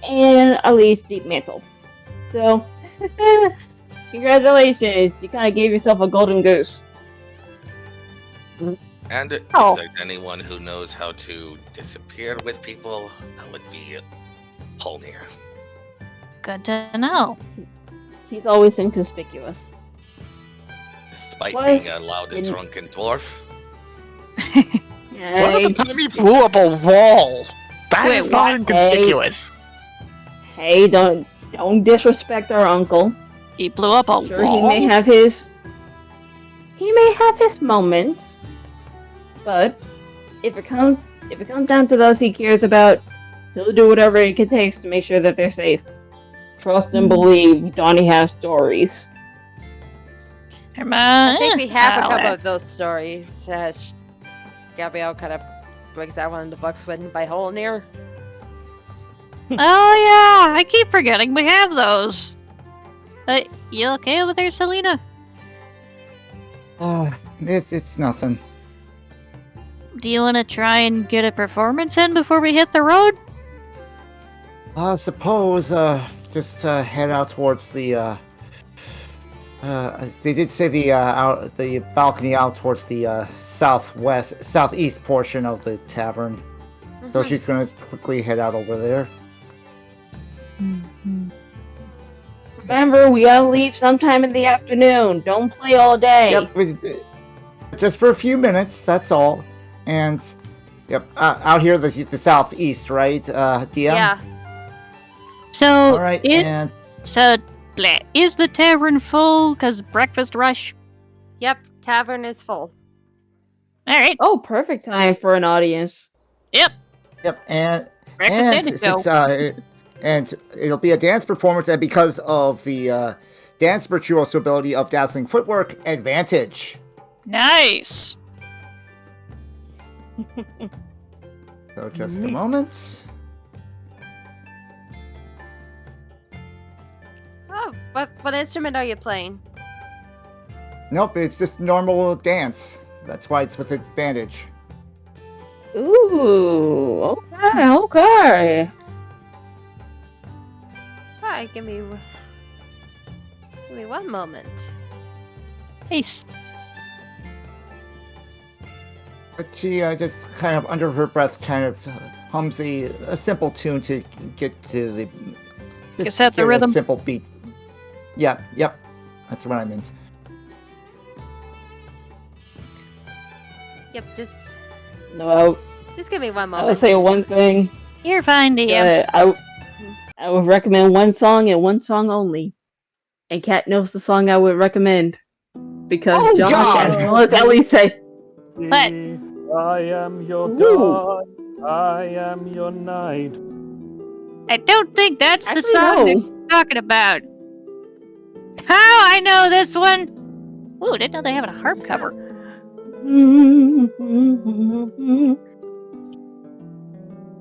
A: and Elise Deep Mantle. So, congratulations, you kind of gave yourself a golden goose.
D: And
A: Oh.
D: if there's anyone who knows how to disappear with people, that would be Polnir.
E: Good to know.
A: He's always inconspicuous.
D: Despite
A: Was
D: being a loud and
A: in-
D: drunken dwarf.
I: What about the time he blew up a wall? That
E: Wait,
I: is not
E: what?
I: inconspicuous.
A: Hey, don't disrespect our uncle.
E: He blew up a
A: Sure,
E: wall?
A: he may have his moments, but if it comes down to those he cares about, he'll do whatever it takes to make sure that they're safe. Trust and believe Donnie has stories.
B: I think we have a couple
E: Alex.
B: of those stories. Gabrielle kind of brings that one in the books written by Holnir.
E: Oh yeah, I keep forgetting we have those. You okay over there, Selena?
H: It's nothing.
E: Do you want to try and get a performance in before we hit the road?
H: Suppose just head out towards the. They did say the balcony out towards the southeast portion of the tavern. So
B: Mhm.
H: she's gonna quickly head out over there.
A: Remember, we gotta leave sometime in the afternoon. Don't play all day.
H: Yep, just for a few minutes. That's all. And yep, out here the southeast, right? DM.
B: Yeah.
E: So
H: All right,
E: is is the tavern full? Cause breakfast rush.
B: Yep. Tavern is full.
E: All right.
A: Oh, perfect time for an audience.
E: Yep.
H: Yep, and
E: Breakfast and a show.
H: and it'll be a dance performance, and because of the dance virtuoso ability of dazzling footwork, advantage.
E: Nice.
H: So just a moment.
B: Oh, what instrument are you playing?
H: Nope, it's just normal dance. That's why it's with advantage.
A: Ooh, okay.
B: Alright, give me one moment.
E: Nice.
H: But she just kind of under her breath kind of hums a simple tune to get to the.
E: Is that the
H: get a
E: rhythm?
H: simple beat. Yep. That's what I meant.
B: Yep, just
A: No,
B: give me one
A: I
B: moment.
A: would say one thing.
E: You're fine, DM.
A: I would recommend one song and one song only. And Kat knows the song I would recommend. Because
H: Oh,
A: Josh,
H: God!
A: as well as Ellie say,
E: What?
C: I am your
A: Ooh.
C: god. I am your knight.
E: I don't think that's the
A: Actually,
E: song
A: no.
E: that you're talking about. Oh, I know this one. Ooh, didn't know they have a harp cover.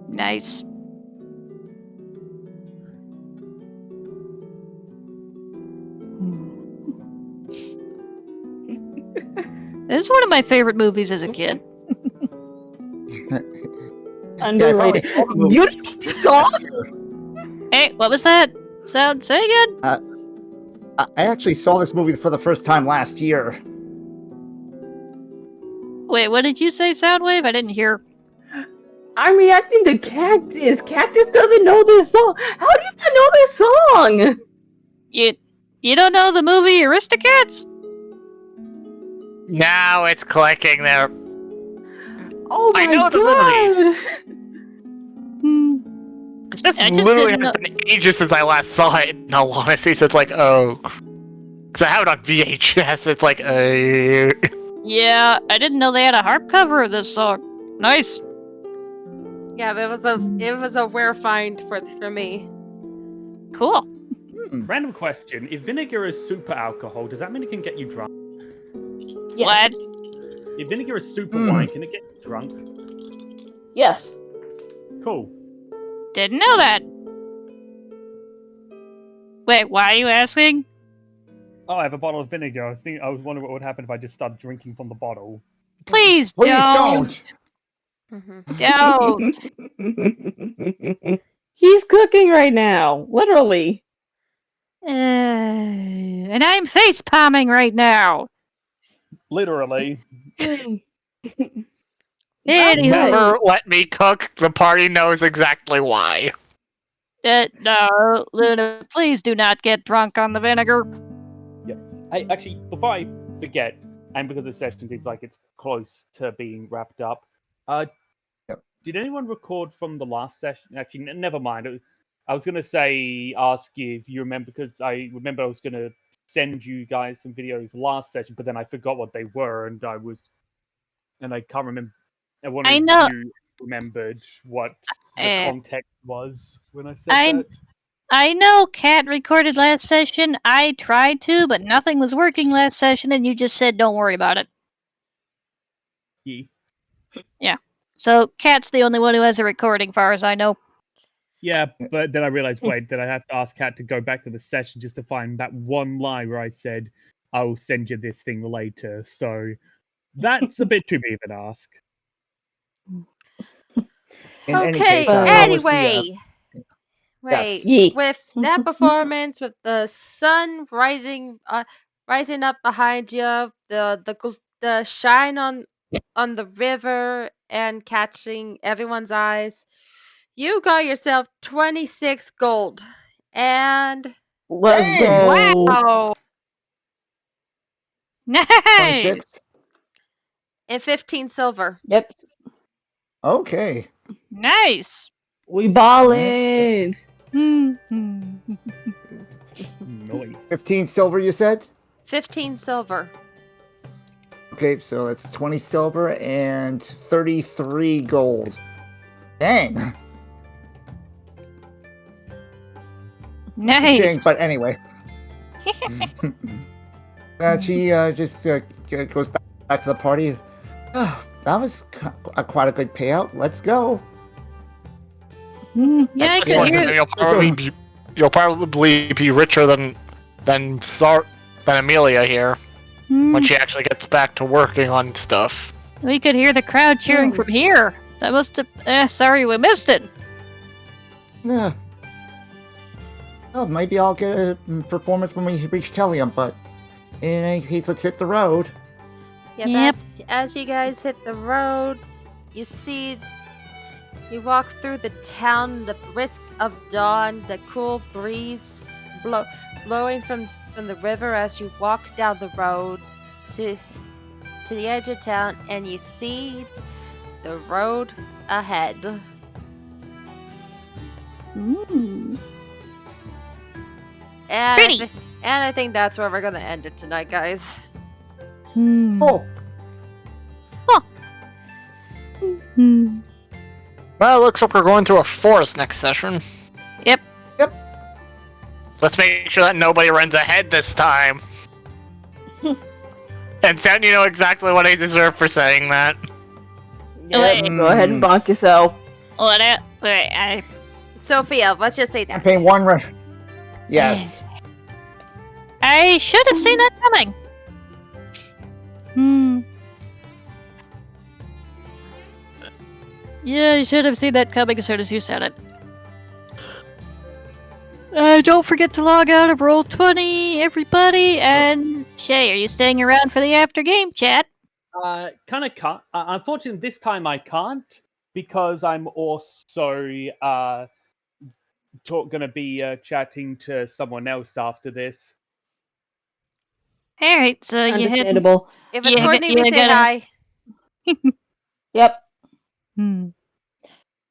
E: Nice. This is one of my favorite movies as a kid.
A: Underrated.
H: Yeah, I saw the movie.
A: Beautiful song.
E: Hey, what was that? Say again?
H: I actually saw this movie for the first time last year.
E: Wait, what did you say, Soundwave? I didn't hear.
A: I'm reacting to Cactus. Cactus doesn't know this song. How do you not know this song?
E: You don't know the movie Aristocats?
I: Now it's clicking there.
A: Oh my
I: I know the
A: god.
I: This
E: I just
I: literally
E: didn't
I: has been ages since I last saw it, in all honesty, so it's like, oh. Because I have it on VHS, it's like,
E: Yeah, I didn't know they had a harp cover of this song. Nice.
B: Yeah, it was a rare find for me.
E: Cool.
C: Random question: if vinegar is super alcohol, does that mean it can get you drunk?
A: Yes.
E: What?
C: If vinegar is super wine, can it get you drunk?
A: Yes.
C: Cool.
E: Didn't know that. Wait, why are you asking?
C: Oh, I have a bottle of vinegar. I was wondering what would happen if I just started drinking from the bottle.
E: Please don't. Don't.
A: He's cooking right now, literally.
E: And I'm face palming right now.
C: Literally.
E: Anywho.
I: Never let me cook. The party knows exactly why.
E: No, Luna, please do not get drunk on the vinegar.
C: Hey, actually, before I forget, and because the session seems like it's close to being wrapped up, did anyone record from the last session? Actually, never mind. I was going to say, ask you if you remember, because I remember I was going to send you guys some videos last session, but then I forgot what they were, and I can't remember. I wonder
E: I
C: if
E: know.
C: you remembered what the context was when I said that.
E: I know Kat recorded last session. I tried to, but nothing was working last session, and you just said don't worry about it. Yeah. So Kat's the only one who has a recording, far as I know.
C: Yeah, but then I realized, wait, that I have to ask Kat to go back to the session just to find that one line where I said, I will send you this thing later. So that's a bit too big of an ask.
H: In any
B: Okay,
H: case, how was the,
B: anyway.
H: yes.
B: Wait, with that performance, with the sun rising up behind you, the shine on the river and catching everyone's eyes, you got yourself 26 gold. And
A: Let's
H: Dang!
A: go.
E: Wow. Nice.
H: 26?
B: and 15 silver.
A: Yep.
H: Okay.
E: Nice.
A: We ballin'.
C: Noise.
H: 15 silver, you said?
B: 15 silver.
H: Okay, so that's 20 silver and 33 gold. Dang.
E: Nice.
H: Ching, but anyway. She just goes back to the party. Oh, that was quite a good payout. Let's go.
E: Yeah, I
I: Just
E: can
I: wondering,
E: hear.
I: you'll probably be richer than Amelia here when she actually gets back to working on stuff.
E: We could hear the crowd cheering from here. That must have. Sorry, we missed it.
H: Yeah. Oh, maybe I'll get a performance when we reach Telium, but in any case, let's hit the road.
B: Yep. As you guys hit the road, you walk through the town, the brisk of dawn, the cool breeze blowing from the river as you walk down the road to the edge of town, and you see the road ahead.
E: Ooh.
B: And
E: Pretty.
B: I think that's where we're gonna end it tonight, guys.
H: Oh,
I: Well, it looks like we're going through a forest next session.
E: Yep.
I: Let's make sure that nobody runs ahead this time. And Sam, you know exactly what I deserve for saying that.
A: Yep, go ahead and bonk yourself.
B: Sophia, let's just say that.
H: campaign 1 Yes.
E: I should have seen that coming. Yeah, I should have seen that coming as soon as you said it. Don't forget to log out of Roll20, everybody. And Shay, are you staying around for the after game chat?
C: Kind of can't. Unfortunately, this time I can't because I'm also gonna be chatting to someone else after this.
E: All right, so you had.
A: Understandable.
B: If it's Courtney, we say hi.
A: Yep.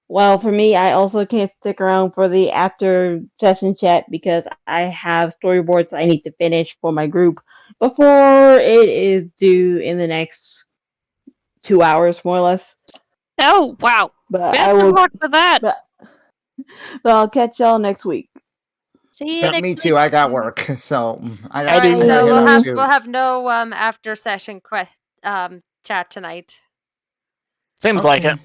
A: Well, for me, I also can't stick around for the after session chat because I have storyboards I need to finish for my group before it is due in the next 2 hours, more or less.
E: Oh, wow.
A: But
E: Best of luck for that.
A: But I'll catch y'all next week.
E: See you next
H: Me
E: week.
H: too. I got work, so I
I: I do.
B: Alright,
H: gotta
B: so
H: head
B: we'll
H: off
B: have
H: too.
B: we'll have no after session chat tonight.
I: Seems like it.
H: Okay.